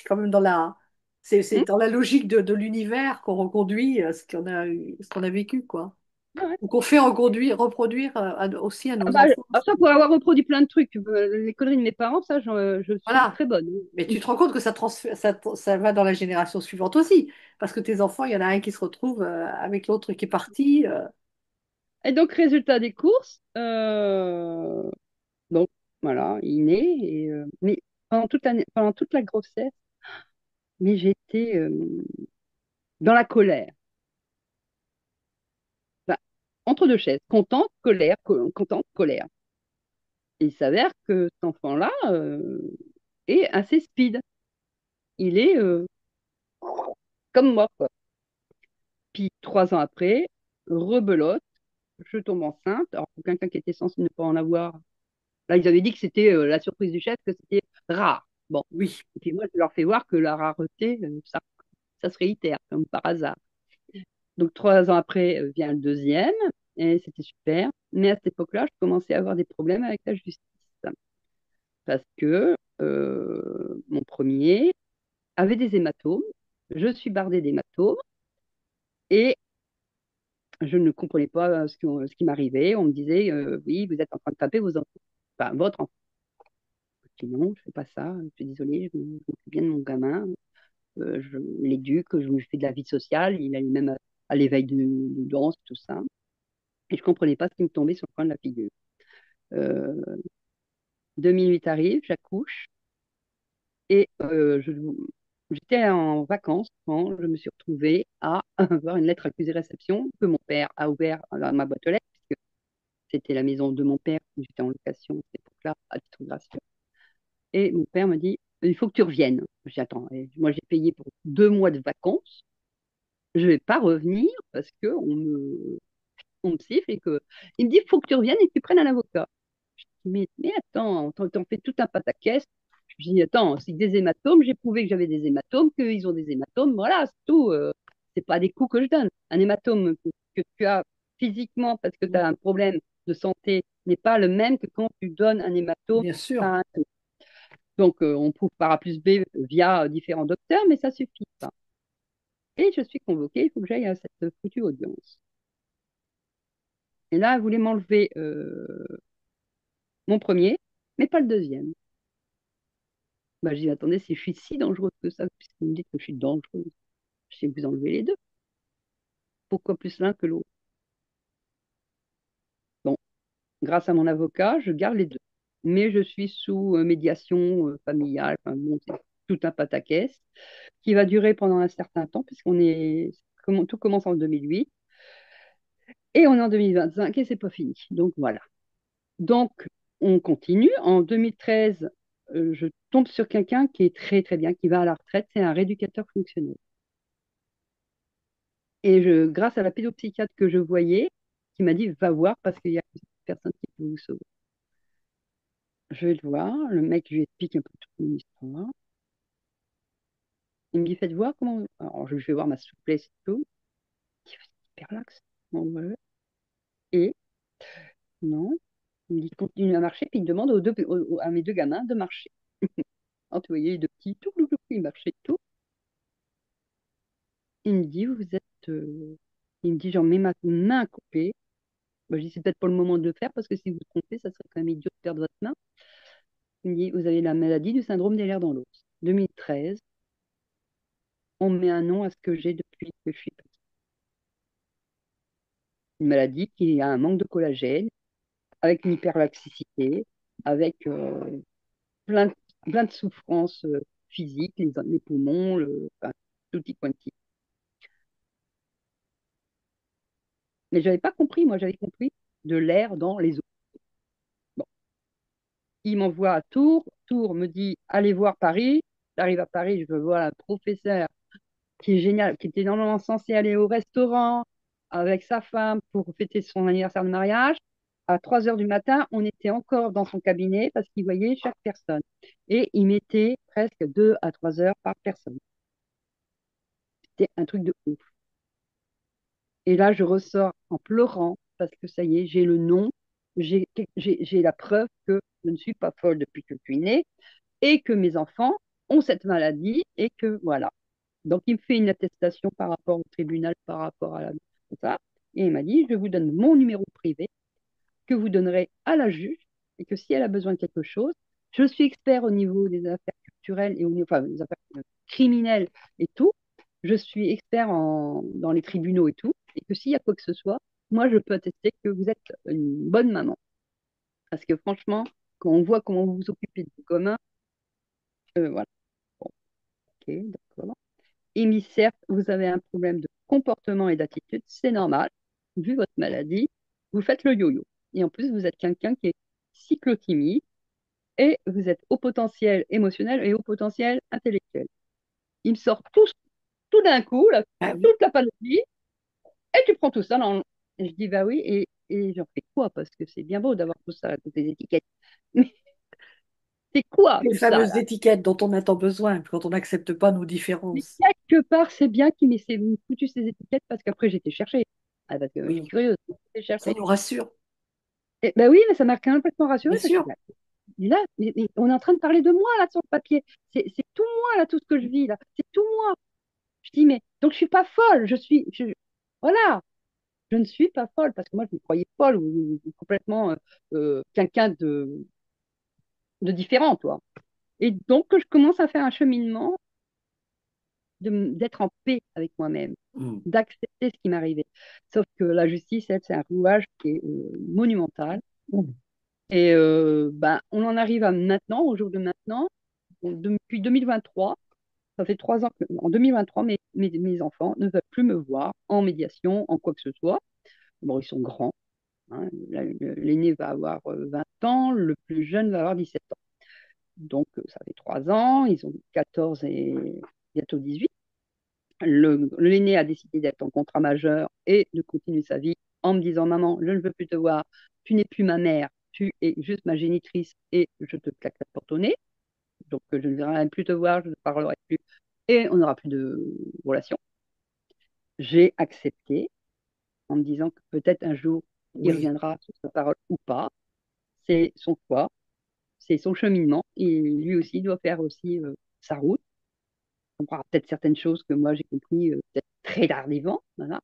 quand même dans la C'est Hum. dans la logique de l'univers qu'on reconduit ce qu'on a vécu, quoi. Ah ouais. Ou qu'on fait reproduire aussi à Ah nos bah, enfants. ça, pour avoir reproduit plein de trucs, les conneries de mes parents, ça, je suis Voilà. très bonne. Mais tu te rends compte que ça va dans la génération suivante aussi. Parce que tes enfants, il y en a un qui se retrouve avec l'autre qui est parti. Et donc, résultat des courses, donc voilà, il naît. Mais pendant toute la grossesse, mais j'étais dans la colère. Bah, entre deux chaises, contente, colère, contente, colère. Et il s'avère que cet enfant-là est assez speed. Il est comme moi, quoi. Puis 3 ans après, rebelote, je tombe enceinte. Alors, pour quelqu'un qui était censé ne pas en avoir, là, ils avaient dit que c'était la surprise du chef, que c'était rare. Bon. Oui, Et puis moi, je leur fais voir que la rareté, ça se réitère, comme par hasard. Donc 3 ans après vient le deuxième, et c'était super. Mais à cette époque-là, je commençais à avoir des problèmes avec la justice. Parce que mon premier avait des hématomes, je suis bardée d'hématomes, et je ne comprenais pas ce qui m'arrivait. On me disait, oui, vous êtes en train de taper vos enfants. Enfin, votre enfant. Je dis non, je ne fais pas ça. Je suis désolée, je m'occupe bien de mon gamin. Je l'éduque, je lui fais de la vie sociale. Il allait même à l'éveil de danse, tout ça. Et je ne comprenais pas ce qui me tombait sur le coin de la figure. Euh, 2008 arrive, j'accouche. Et j'étais en vacances quand je me suis retrouvée à avoir une lettre accusé-réception que mon père a ouvert dans ma boîte aux lettres, puisque c'était la maison de mon père, j'étais en location à cette époque-là, à titre gracieux. Et mon père me dit, il faut que tu reviennes. Je dis, attends, moi j'ai payé pour 2 mois de vacances, je ne vais pas revenir parce on me siffle et que... Il me dit, il faut que tu reviennes et que tu prennes un avocat. Je dis, mais attends, t'en fais tout un pataquès. Je dis, attends, c'est des hématomes, j'ai prouvé que j'avais des hématomes, qu'ils ont des hématomes, voilà, c'est tout. C'est pas des coups que je donne. Un hématome que tu as physiquement parce que tu as un problème de santé n'est pas le même que quand tu donnes un hématome bien sûr. par un coup. Donc, on prouve par A plus B via différents docteurs, mais ça suffit pas. Et je suis convoquée, il faut que j'aille à cette foutue audience. Et là, elle voulait m'enlever mon premier, mais pas le deuxième. Bah, j'ai dit, attendez, si je suis si dangereuse que ça, puisque vous me dites que je suis dangereuse, je sais vous enlever les deux. Pourquoi plus l'un que l'autre? Bon, grâce à mon avocat, je garde les deux. Mais je suis sous médiation familiale, enfin, bon, c'est tout un pataquès, qui va durer pendant un certain temps, tout commence en 2008, et on est en 2025, et c'est pas fini. Donc voilà. Donc, on continue. En 2013, je tombe sur quelqu'un qui est très, très bien, qui va à la retraite. C'est un rééducateur fonctionnel. Et grâce à la pédopsychiatre que je voyais, qui m'a dit, va voir parce qu'il y a personne qui peut vous sauver. Je vais le voir. Le mec, je lui explique un peu toute mon histoire. Il me dit, faites voir comment. Alors, je lui fais voir ma souplesse et tout. Il dit, c'est hyper lax. Bon, ouais. Et non, il me dit, continue à marcher. Puis il me demande à mes deux gamins de marcher. Alors, tu voyais les deux petits, tout, ils marchaient tout. Il me dit, vous êtes. Il me dit, j'en mets ma main à couper. Bah, je dis, c'est peut-être pas le moment de le faire parce que si vous vous trompez, ça serait quand même idiot de perdre votre main. Il me dit, vous avez la maladie du syndrome des lèvres dans l'os. 2013, on met un nom à ce que j'ai depuis que je suis petite. Une maladie qui a un manque de collagène, avec une hyperlaxicité, avec plein, plein de souffrances physiques, les poumons, enfin, tutti quanti. Mais j'avais pas compris, moi j'avais compris de l'air dans les os. Bon. Il m'envoie à Tours. Tours me dit, allez voir Paris. J'arrive à Paris, je veux voir un professeur qui est génial, qui était normalement censé aller au restaurant avec sa femme pour fêter son anniversaire de mariage. À 3 heures du matin, on était encore dans son cabinet parce qu'il voyait chaque personne. Et il mettait presque 2 à 3 heures par personne. C'était un truc de ouf. Et là, je ressors en pleurant parce que ça y est, j'ai le nom, j'ai la preuve que je ne suis pas folle depuis que je suis née et que mes enfants ont cette maladie et que voilà. Donc, il me fait une attestation par rapport au tribunal, par rapport à ça. Et il m'a dit, je vous donne mon numéro privé que vous donnerez à la juge et que si elle a besoin de quelque chose, je suis expert au niveau des affaires culturelles et au niveau, enfin, des affaires criminelles et tout. Je suis expert dans les tribunaux et tout. Et que s'il y a quoi que ce soit, moi, je peux attester que vous êtes une bonne maman. Parce que franchement, quand on voit comment vous vous occupez du commun, voilà. Bon, ok, d'accord. Et mais certes, vous avez un problème de comportement et d'attitude, c'est normal. Vu votre maladie, vous faites le yo-yo. Et en plus, vous êtes quelqu'un qui est cyclotimie et vous êtes au potentiel émotionnel et au potentiel intellectuel. Il me sort tout d'un coup, là, Ah oui. toute la panoplie, et tu prends tout ça dans... Et je dis, bah oui, et j'en fais quoi? Parce que c'est bien beau d'avoir tout ça, toutes les étiquettes. Mais c'est quoi Les tout ça, fameuses là? étiquettes dont on a tant besoin quand on n'accepte pas nos Mais différences. quelque part, c'est bien qu'il m'ait foutu ces étiquettes parce qu'après, j'étais chercher. Ah, parce que je suis Oui, curieuse, j'ai ça cherché. nous rassure, Et, ben oui, mais ça m'a complètement bien rassurée parce que sûr. là, mais on est en train de parler de moi là sur le papier. C'est tout moi là, tout ce que je vis là. C'est tout moi. Je dis, mais donc je suis pas folle. Voilà, je ne suis pas folle parce que moi je me croyais folle ou complètement quelqu'un de différent, toi. Et donc je commence à faire un cheminement d'être en paix avec moi-même, Mm. d'accepter ce qui m'arrivait. Sauf que la justice, elle, c'est un rouage qui est monumental. Mm. Et ben, on en arrive à maintenant, au jour de maintenant, depuis 2023, ça fait 3 ans en 2023, mes enfants ne veulent plus me voir en médiation, en quoi que ce soit. Bon, ils sont grands, hein. L'aîné va avoir 20 ans, le plus jeune va avoir 17 ans. Donc, ça fait 3 ans, ils ont 14 et bientôt 18. L'aîné a décidé d'être en contrat majeur et de continuer sa vie en me disant, maman, je ne veux plus te voir, tu n'es plus ma mère, tu es juste ma génitrice et je te claque la porte au nez. Donc, je ne verrai même plus te voir, je ne parlerai plus et on n'aura plus de relation. J'ai accepté en me disant que peut-être un jour, il Oui, reviendra sur sa parole ou pas. C'est son choix, c'est son cheminement et lui aussi doit faire aussi sa route. On comprendra peut-être certaines choses que moi j'ai compris peut-être très tardivement. Voilà.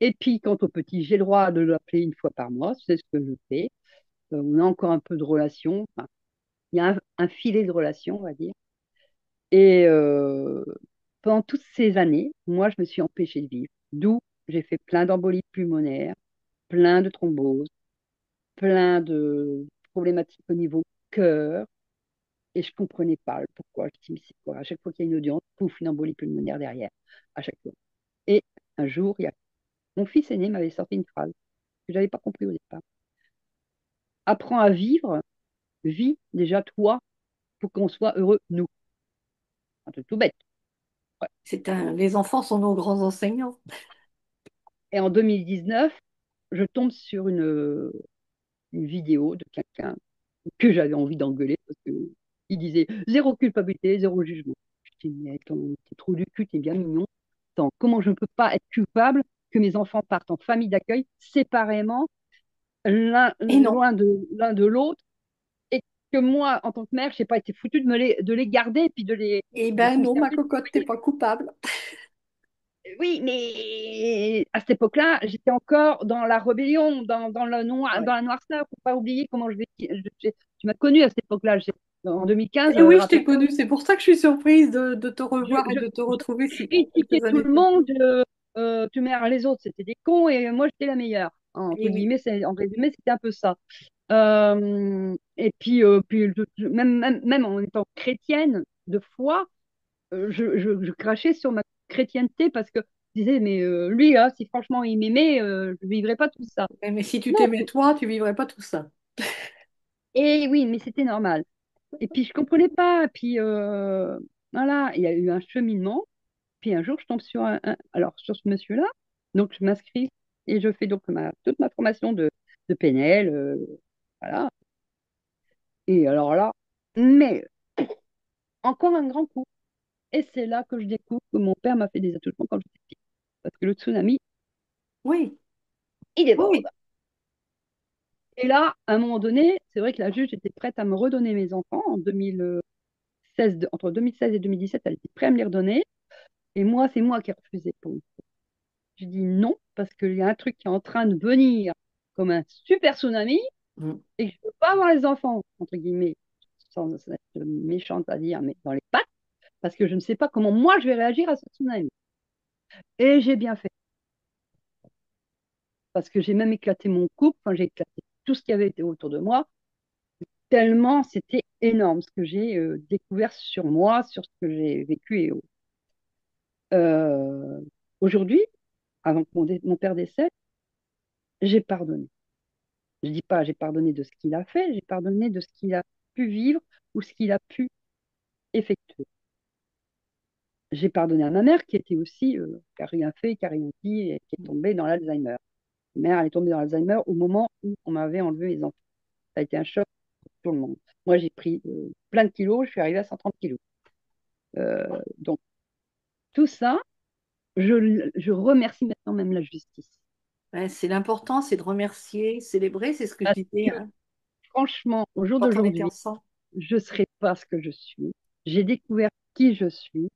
Et puis, quant au petit, j'ai le droit de l'appeler une fois par mois, c'est ce que je fais. On a encore un peu de relation, enfin, il y a un filet de relation, on va dire. Et pendant toutes ces années, moi, je me suis empêchée de vivre. D'où j'ai fait plein d'embolies pulmonaires, plein de thromboses, plein de problématiques au niveau cœur. Et je ne comprenais pas le pourquoi. Je me dis, mais c'est quoi? À chaque fois qu'il y a une audience, pouf, une embolie pulmonaire derrière. À chaque fois. Et un jour, mon fils aîné m'avait sorti une phrase que je n'avais pas compris au départ. Apprends à vivre, vis déjà toi pour qu'on soit heureux, nous. Un truc tout bête. Ouais. les enfants sont nos grands enseignants. Et en 2019, je tombe sur une vidéo de quelqu'un que j'avais envie d'engueuler parce que il disait zéro culpabilité, zéro jugement. Je dis, mais attends, t'es trop du cul, t'es bien mignon. Attends, comment je ne peux pas être culpable que mes enfants partent en famille d'accueil séparément, Et non. l'un de l'autre, et que moi, en tant que mère, je n'ai pas été foutue de les garder et puis Eh de ben non, ma conserver. cocotte, t'es pas coupable. Oui, mais à cette époque-là, j'étais encore dans la rébellion, dans le noir, Ouais. dans la noirceur. Faut pas oublier comment tu m'as connue à cette époque-là. En 2015, Et oui, je t'ai rappelle-toi, connue, c'est pour ça que je suis surprise de te je, revoir et je, de te retrouver je si critiquais quelques tout années le plus tard. monde. Tu mères les autres, c'était des cons et moi, j'étais la meilleure. Entre Et oui. guillemets, en résumé, c'était un peu ça. Et puis, même en étant chrétienne de foi, je crachais sur ma chrétienté parce que je disais, mais lui, là, si franchement il m'aimait, je ne vivrais pas tout ça. Ouais, mais si tu Non, t'aimais toi, tu vivrais pas tout ça. et oui, mais c'était normal. Et puis je comprenais pas. Puis voilà, il y a eu un cheminement. Puis un jour, je tombe sur alors sur ce monsieur-là. Donc je m'inscris et je fais donc toute ma formation de PNL. Voilà. Et alors là, mais encore un grand coup. Et c'est là que je découvre que mon père m'a fait des attouchements quand j'étais petite. Parce que le tsunami, Oui, il déborde. oui. Et là, à un moment donné, c'est vrai que la juge était prête à me redonner mes enfants en 2016, entre 2016 et 2017, elle était prête à me les redonner. Et moi, c'est moi qui ai refusé pour une fois. J'ai dit non, parce qu'il y a un truc qui est en train de venir comme un super tsunami Mm. et que je ne peux pas avoir les enfants, entre guillemets, sans être méchante à dire, mais dans les pattes, parce que je ne sais pas comment moi je vais réagir à ce tsunami. Et j'ai bien fait, parce que j'ai même éclaté mon couple, enfin, j'ai éclaté tout ce qui avait été autour de moi, tellement c'était énorme ce que j'ai découvert sur moi, sur ce que j'ai vécu et autres. Euh, Aujourd'hui, avant que mon père décède, j'ai pardonné. Je dis pas j'ai pardonné de ce qu'il a fait, j'ai pardonné de ce qu'il a pu vivre ou ce qu'il a pu effectuer. J'ai pardonné à ma mère qui était aussi, qui n'a rien fait, qui n'a rien dit et qui est tombée dans l'Alzheimer. Ma mère, elle est tombée dans l'Alzheimer au moment où on m'avait enlevé mes enfants. Ça a été un choc pour tout le monde. Moi, j'ai pris plein de kilos, je suis arrivée à 130 kilos. Donc, tout ça, je remercie maintenant même la justice. Ouais, c'est l'important, c'est de remercier, célébrer, c'est ce que je Parce disais, que, hein, franchement, au jour quand on était d'aujourd'hui, ensemble. je ne serais pas ce que je suis. J'ai découvert qui je suis.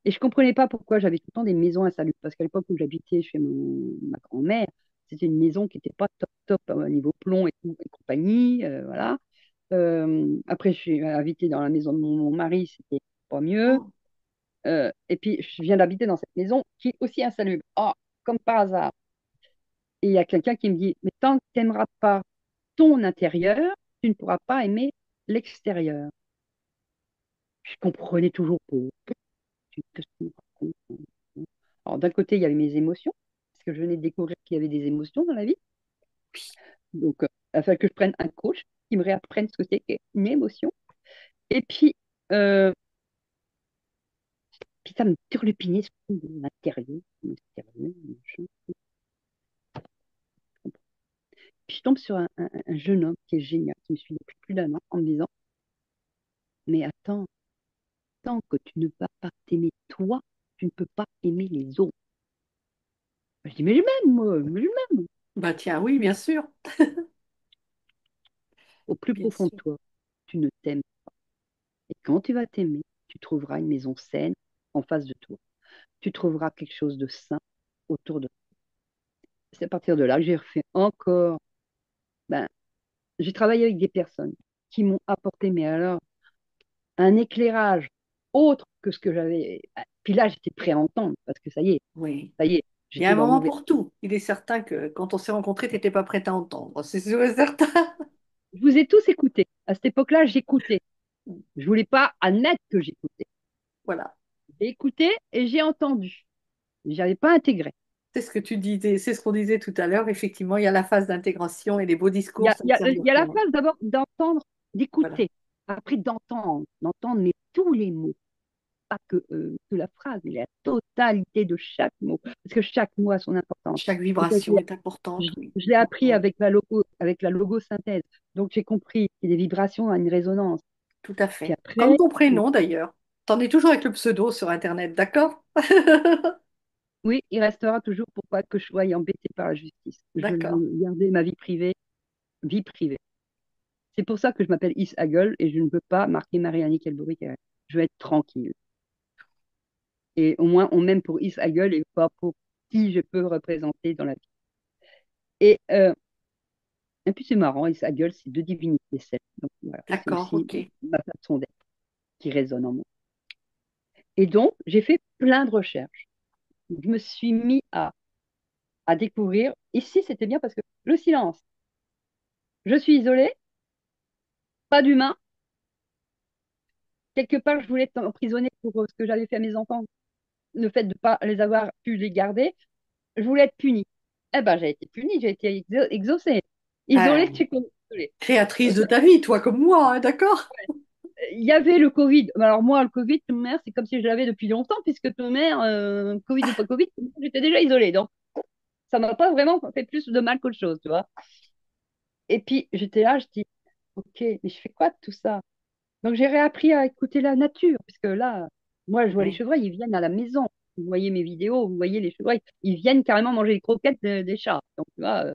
Et je comprenais pas pourquoi j'avais tout le temps des maisons insalubres. Parce qu'à l'époque où j'habitais chez ma grand-mère, c'était une maison qui n'était pas top top au niveau plomb et compagnie. Voilà. Après, je suis habité dans la maison de mon mari, c'était pas mieux. Oh, Et puis, je viens d'habiter dans cette maison qui est aussi insalubre. Ah, comme par hasard. Et il y a quelqu'un qui me dit, mais tant que tu n'aimeras pas ton intérieur, tu ne pourras pas aimer l'extérieur. Je comprenais toujours pas. Qu'est-ce que tu me racontes? Alors, d'un côté, il y avait mes émotions, parce que je venais de découvrir qu'il y avait des émotions dans la vie. Donc, il a fallu que je prenne un coach qui me réapprenne ce que c'est qu'une émotion. Et puis ça me turlupinait sur mon matériel, machin. Puis je tombe sur un jeune homme qui est génial, qui me suit depuis plus d'un an, en me disant, mais attends, tant que tu ne vas pas t'aimer toi, tu ne peux pas aimer les autres. Je dis, mais je m'aime, moi, mais je m'aime. bah tiens, oui, bien sûr, Au plus bien profond de sûr. toi, tu ne t'aimes. Et quand tu vas t'aimer, tu trouveras une maison saine en face de toi. Tu trouveras quelque chose de sain autour de toi. C'est à partir de là que j'ai refait encore. Ben, j'ai travaillé avec des personnes qui m'ont apporté, mais alors, un éclairage autre que ce que j'avais. Puis là, j'étais prêt à entendre, parce que Oui. ça y est, Il y a j'étais un dans moment pour l'ouverture. tout. Il est certain que quand on s'est rencontrés, tu n'étais pas prête à entendre. C'est sûr et certain. Je vous ai tous écoutés. À cette époque-là, j'écoutais. Je voulais pas admettre que j'écoutais. Voilà. J'ai écouté et j'ai entendu. J'avais pas intégré. C'est ce que tu disais, c'est ce qu'on disait tout à l'heure. Effectivement, il y a la phase d'intégration et les beaux Il y discours, a, ça il ne y a, sert de il y a la rien. phase d'abord d'entendre, Voilà. d'écouter, après d'entendre, mais tous les mots, pas que la phrase, mais la totalité de chaque mot, parce que chaque mot a son importance. Chaque Et ça, vibration est je, importante, oui. je l'ai appris Ouais, avec la logosynthèse. Donc j'ai compris que les vibrations ont une résonance. tout à Puis fait. Comme après, ton prénom d'ailleurs. T'en es toujours avec le pseudo sur Internet, d'accord? oui, il restera toujours pour pas que je sois embêtée par la justice. Je D'accord. veux garder ma vie privée, vie privée. C'est pour ça que je m'appelle Is Hagel et je ne veux pas marquer Marie-Annick Elbory. Je veux être tranquille. Et au moins, on m'aime pour Is Hagel et pas pour qui je peux représenter dans la vie. Et, euh, et puis c'est marrant, Is Hagel, c'est deux divinités celtes. Donc voilà, c'est D'accord, aussi ok. ma façon d'être qui résonne en moi. Et donc, j'ai fait plein de recherches. Je me suis mis à découvrir. Ici, c'était bien parce que le silence, je suis isolée, pas d'humain. Quelque part, je voulais être emprisonnée pour ce que j'avais fait à mes enfants, le fait de ne pas les avoir pu les garder. Je voulais être punie. Eh ben, j'ai été punie, j'ai été exaucée. Euh, Isolée, je suis isolée. créatrice de ta vie, toi comme moi, hein, d'accord? Il y avait le Covid. Alors moi, le Covid, toute mère, c'est comme si je l'avais depuis longtemps, puisque toute mère, Covid ou pas Covid, j'étais déjà isolée. Donc, ça m'a pas vraiment fait plus de mal qu'autre chose, tu vois. Et puis, j'étais là, je dis, OK, mais je fais quoi de tout ça? Donc, j'ai réappris à écouter la nature, puisque là, moi, je vois les Oui. chevreuils, ils viennent à la maison. Vous voyez mes vidéos, vous voyez les chevreuils, ils viennent carrément manger les croquettes des chats. Donc, tu vois,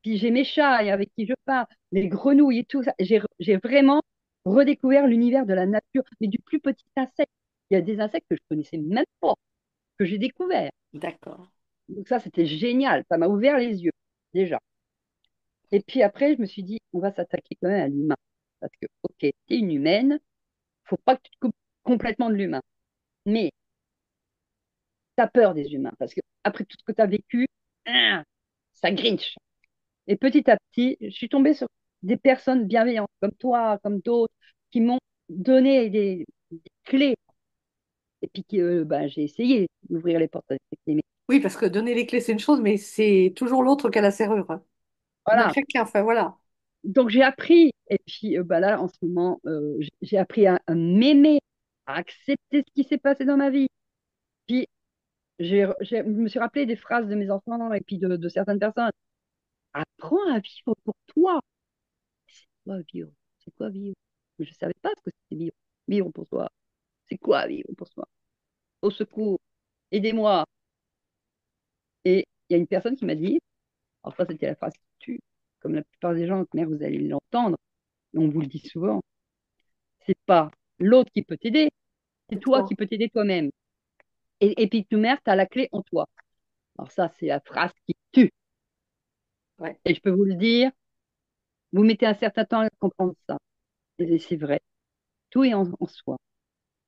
puis j'ai mes chats et avec qui je parle, les grenouilles et tout ça. J'ai vraiment redécouvert l'univers de la nature, mais du plus petit insecte. Il y a des insectes que je connaissais même pas. que j'ai découvert. D'accord. Donc ça, c'était génial. Ça m'a ouvert les yeux, déjà. Et puis après, je me suis dit, on va s'attaquer quand même à l'humain. Parce que, ok, t'es une humaine, faut pas que tu te coupes complètement de l'humain. Mais t'as peur des humains. Parce que après tout ce que t'as vécu, hein, ça grinche. Et petit à petit, je suis tombée sur des personnes bienveillantes, comme toi, comme d'autres, qui m'ont donné des clés. Et puis, ben, j'ai essayé d'ouvrir les portes avec ces clés. Mais Oui, parce que donner les clés, c'est une chose, mais c'est toujours l'autre qui a la serrure, hein. Donc voilà. chacun, enfin voilà. Donc, j'ai appris. Et puis, ben là, en ce moment, j'ai appris à m'aimer, à accepter ce qui s'est passé dans ma vie. Puis, je me suis rappelé des phrases de mes enfants et puis de certaines personnes. Apprends à vivre pour toi. C'est quoi vivre? C'est quoi vivre? Mais je ne savais pas ce que c'était vivre. Vivre pour soi. C'est quoi vivre pour soi? Au secours, aidez-moi. Et il y a une personne qui m'a dit, alors ça c'était la phrase qui tue, comme la plupart des gens, mais vous allez l'entendre, et on vous le dit souvent, c'est pas l'autre qui peut t'aider, c'est C'est toi toi. qui peux t'aider toi-même. Et puis tu mères, tu as la clé en toi. Alors ça, c'est la phrase qui tue. Ouais. Et je peux vous le dire, vous mettez un certain temps à comprendre ça. Et c'est vrai, tout est en soi.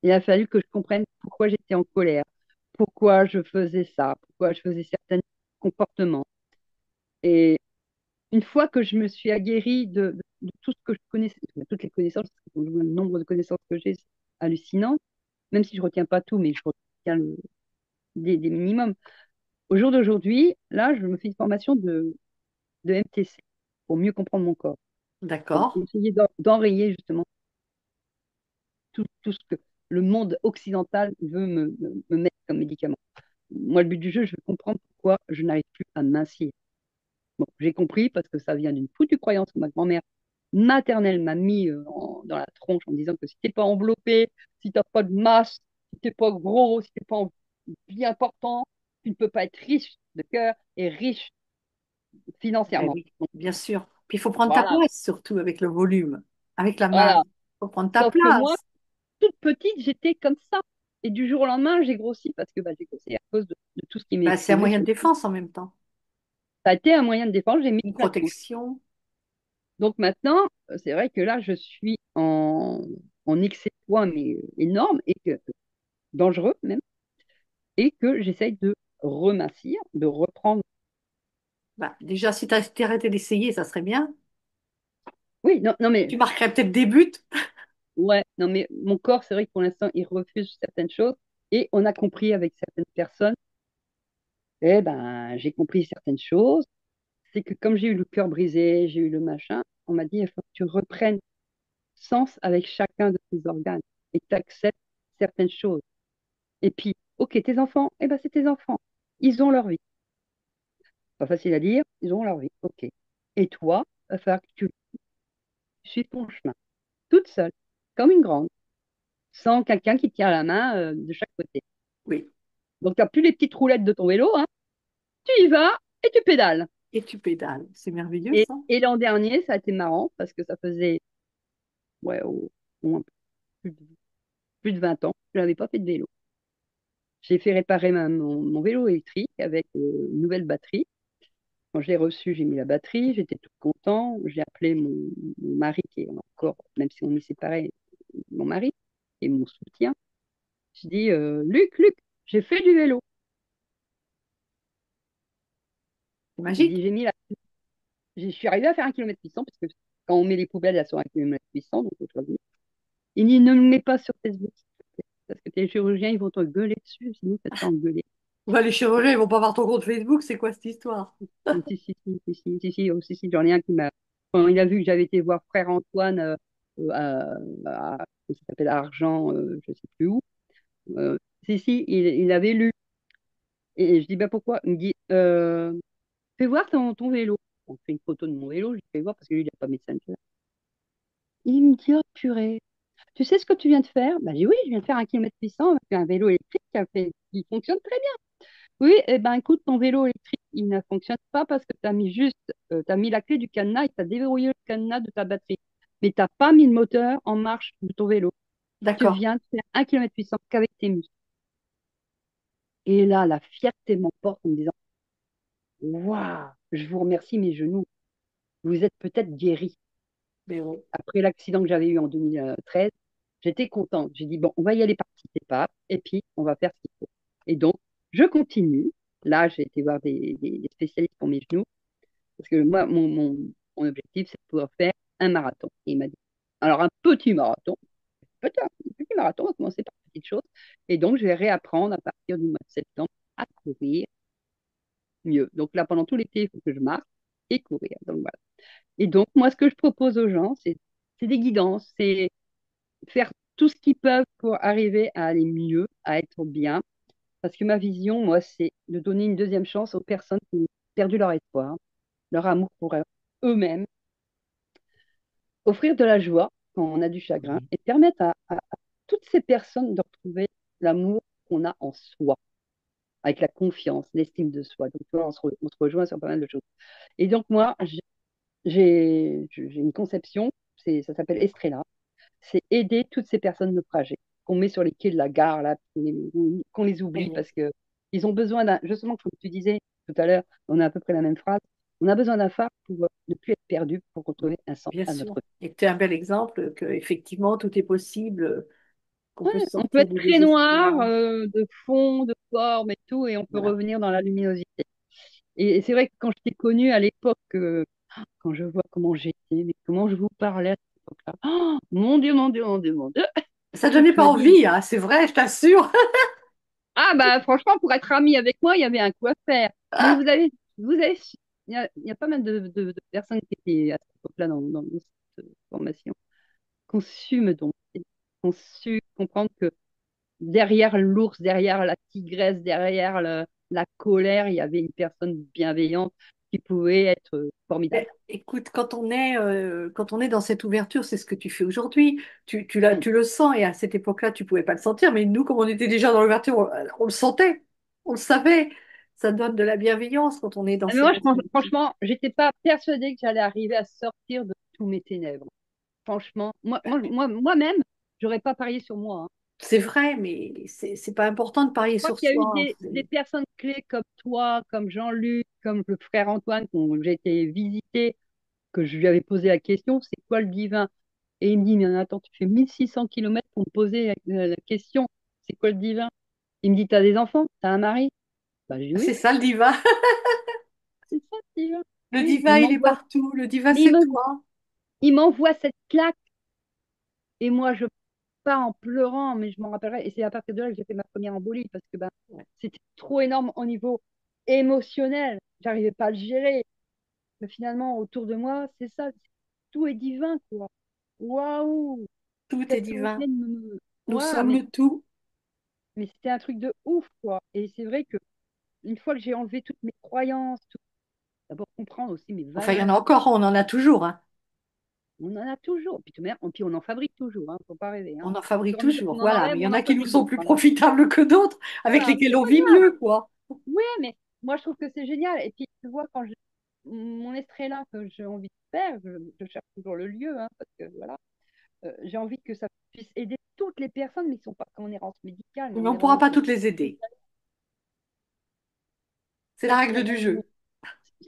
Il a fallu que je comprenne pourquoi j'étais en colère, pourquoi je faisais ça, pourquoi je faisais certains comportements. Et une fois que je me suis aguerrie de tout ce que je connaissais, de toutes les connaissances, parce que le nombre de connaissances que j'ai, c'est hallucinant, même si je ne retiens pas tout, mais je retiens des minimums. Au jour d'aujourd'hui, là, je me fais une formation de MTC pour mieux comprendre mon corps, pour D'accord. essayer d'enrayer justement tout ce que le monde occidental veut me mettre comme médicament. Moi, le but du jeu, je veux comprendre pourquoi je n'arrive plus à mincir. Bon, j'ai compris parce que ça vient d'une foutue croyance que ma grand-mère maternelle m'a mis dans la tronche en disant que si t'es pas enveloppé, si t'as pas de masse, si t'es pas gros, si t'es pas bien important, tu ne peux pas être riche de cœur et riche Ben financièrement. oui, Donc, bien sûr. Puis il faut prendre ta voilà, place, surtout avec le volume, avec la masse. voilà. Il faut prendre ta Sauf que moi, place. toute petite, j'étais comme ça. Et du jour au lendemain, j'ai grossi parce que bah, j'ai grossi à cause de tout ce qui m'est Ben, c'est un tombé moyen sur de le dos. défense en même temps. Ça a été un moyen de défense, j'ai mis Une plein de couches. protection. Donc maintenant, c'est vrai que là, je suis en excès de poids, mais énorme, et que dangereux même, et que j'essaye de remincir, de reprendre. Ben, déjà, si tu arrêté d'essayer, ça serait bien. Oui, non, non, mais Tu marquerais peut-être des buts. ouais, non, mais mon corps, c'est vrai que pour l'instant, il refuse certaines choses, et on a compris avec certaines personnes, eh ben, j'ai compris certaines choses, c'est que comme j'ai eu le cœur brisé, j'ai eu le machin, on m'a dit, il faut que tu reprennes sens avec chacun de tes organes et que tu acceptes certaines choses. Et puis, ok, tes enfants, eh ben, c'est tes enfants. Ils ont leur vie. Pas facile à dire, ils ont leur vie. Ok. Et toi, il va falloir que tu suives ton chemin, toute seule, comme une grande, sans quelqu'un qui te tient la main de chaque côté. Oui. Donc, tu n'as plus les petites roulettes de ton vélo, hein. Tu y vas et tu pédales. Et tu pédales. C'est merveilleux, ça. Et l'an dernier, ça a été marrant parce que ça faisait ouais, au moins plus de 20 ans que je n'avais pas fait de vélo. J'ai fait réparer mon vélo électrique avec une nouvelle batterie. Quand je l'ai reçu, j'ai mis la batterie, j'étais tout content. J'ai appelé mon mari, qui est encore, même si on est séparés, mon mari, et mon soutien. Je dis, Luc, j'ai fait du vélo. C'est J'ai magique. dit, je suis arrivée à faire 1 km 800, parce que quand on met les poubelles, elles sont à 1 km 800, donc faut choisir. Il dit, ne me mets pas sur Facebook, parce que tes chirurgiens, ils vont te gueuler dessus, sinon, faites pas engueuler. Ouais, les chirurgiens, ils vont pas voir ton compte Facebook. C'est quoi cette histoire? Si, j'en ai un qui m'a. Quand il a vu que j'avais été voir frère Antoine ça s'appelle Argent, je sais plus où. Il avait lu. Et je dis, bah pourquoi? Il me dit, fais voir ton vélo. On fait une photo de mon vélo, je fais voir parce que lui, il n'a pas Messenger. Il me dit, oh purée, tu sais ce que tu viens de faire? Bah, j'ai dit, oui, je viens de faire 1 km 800 avec un vélo électrique qui fonctionne très bien. Oui, eh ben écoute, ton vélo électrique, il ne fonctionne pas parce que tu as mis t'as mis la clé du cadenas et tu as déverrouillé le cadenas de ta batterie. Mais tu n'as pas mis le moteur en marche de ton vélo. Tu D'accord. viens de faire 1 km 800 qu'avec tes muscles. Et là, la fierté m'emporte en me disant, waouh, je vous remercie mes genoux, vous êtes peut-être guéris. Mais oui, Après l'accident que j'avais eu en 2013, j'étais contente. J'ai dit, bon, on va y aller par petites étapes et puis on va faire ce qu'il faut. Et donc, je continue. Là, j'ai été voir des spécialistes pour mes genoux parce que moi, mon objectif, c'est de pouvoir faire un marathon. Et il m'a dit, alors un petit marathon, peut-être un petit marathon, on va commencer par petites choses. Et donc, je vais réapprendre à partir du mois de septembre à courir mieux. Donc là, pendant tout l'été, il faut que je marche et courir. Donc voilà. Et donc, moi, ce que je propose aux gens, c'est des guidances, c'est faire tout ce qu'ils peuvent pour arriver à aller mieux, à être bien. Parce que ma vision, moi, c'est de donner une deuxième chance aux personnes qui ont perdu leur espoir, leur amour pour eux-mêmes, offrir de la joie quand on a du chagrin oui, et permettre à toutes ces personnes de retrouver l'amour qu'on a en soi, avec la confiance, l'estime de soi. Donc, tu vois, on se rejoint sur pas mal de choses. Et donc, moi, j'ai une conception, ça s'appelle Estrella, c'est aider toutes ces personnes naufragées qu'on met sur les quais de la gare, là, qu'on les oublie oui, parce que ils ont besoin d'un, justement, comme tu disais tout à l'heure, on a à peu près la même phrase, on a besoin d'un phare pour ne plus être perdu, pour retrouver un sens bien à notre sûr. vie. Et tu es un bel exemple que effectivement tout est possible, qu'on Ouais, peut on peut sortir être du très noir désespoir. de fond, de forme et tout, et on peut Voilà. revenir dans la luminosité. Et c'est vrai que quand je t'ai connue à l'époque, quand je vois comment j'étais, mais comment je vous parlais à cette époque-là, oh, mon Dieu, mon Dieu, mon Dieu, mon Dieu, Ça donnait je pas me dis, envie, hein, c'est vrai, je t'assure. ah bah franchement, pour être ami avec moi, il y avait un coup à faire. Mais vous avez, il y a pas mal de personnes qui étaient à cette époque-là dans cette formation, qui ont su me dompter, qui ont su comprendre que derrière l'ours, derrière la tigresse, derrière la colère, il y avait une personne bienveillante qui pouvait être formidable. Mais écoute, quand on est dans cette ouverture, c'est ce que tu fais aujourd'hui. Mm. Tu le sens et à cette époque-là, tu pouvais pas le sentir. Mais nous, comme on était déjà dans l'ouverture, on le sentait, on le savait. Ça donne de la bienveillance quand on est dans Mais ces moi, personnalités. franchement, j'étais pas persuadée que j'allais arriver à sortir de tous mes ténèbres. Franchement, moi-même, j'aurais pas parié sur moi, hein. C'est vrai, mais c'est pas important de parier Je crois sur qu'il y a eu soi, hein. des personnes clés comme toi, comme Jean-Luc, comme le frère Antoine, que j'ai été visiter, que je lui avais posé la question, c'est quoi le divin? Et il me dit, mais attends, tu fais 1600 kilomètres pour me poser la question, c'est quoi le divin? Il me dit, t'as des enfants? T'as un mari? Bah, j'ai dit, oui, C'est ça le diva. c'est ça le divin. Le Oui, diva, il est partout. Le diva, mais c'est toi. il m'envoie cette claque et moi, je pars en pleurant, mais je m'en rappellerai. Et c'est à partir de là que j'ai fait ma première embolie parce que ben, Ouais. c'était trop énorme au niveau émotionnel. J'arrivais pas à le gérer. Mais finalement, autour de moi, c'est ça. Tout est divin, quoi. Waouh! Tout est Qu'est-ce que vous divin. venez de Nous Waouh! sommes le tout. Mais c'était un truc de ouf, quoi. Et c'est vrai que une fois que j'ai enlevé toutes mes croyances, d'abord comprendre aussi mes Enfin, il y en valeurs, a encore, on en a toujours, hein. on en a toujours. Puis, puis on en fabrique toujours, hein. Faut pas rêver, hein. On en Au fabrique fur et à mesure toujours, qu'on en voilà. Mais enlève, il y on en en a qui nous fabrique sont d'autres. plus Alors, profitables que d'autres, avec voilà, mais lesquels c'est on pas vit grave. mieux, quoi. Oui, mais moi, je trouve que c'est génial. Et puis, tu vois, mon estrella que j'ai envie de faire, je cherche toujours le lieu, hein, parce que voilà, j'ai envie que ça puisse aider toutes les personnes, mais qui ne sont pas qu'en errance médicale, mais Mais en on ne pourra errance pas de toutes les aider. C'est la celles qui règle du viendront à moi. jeu.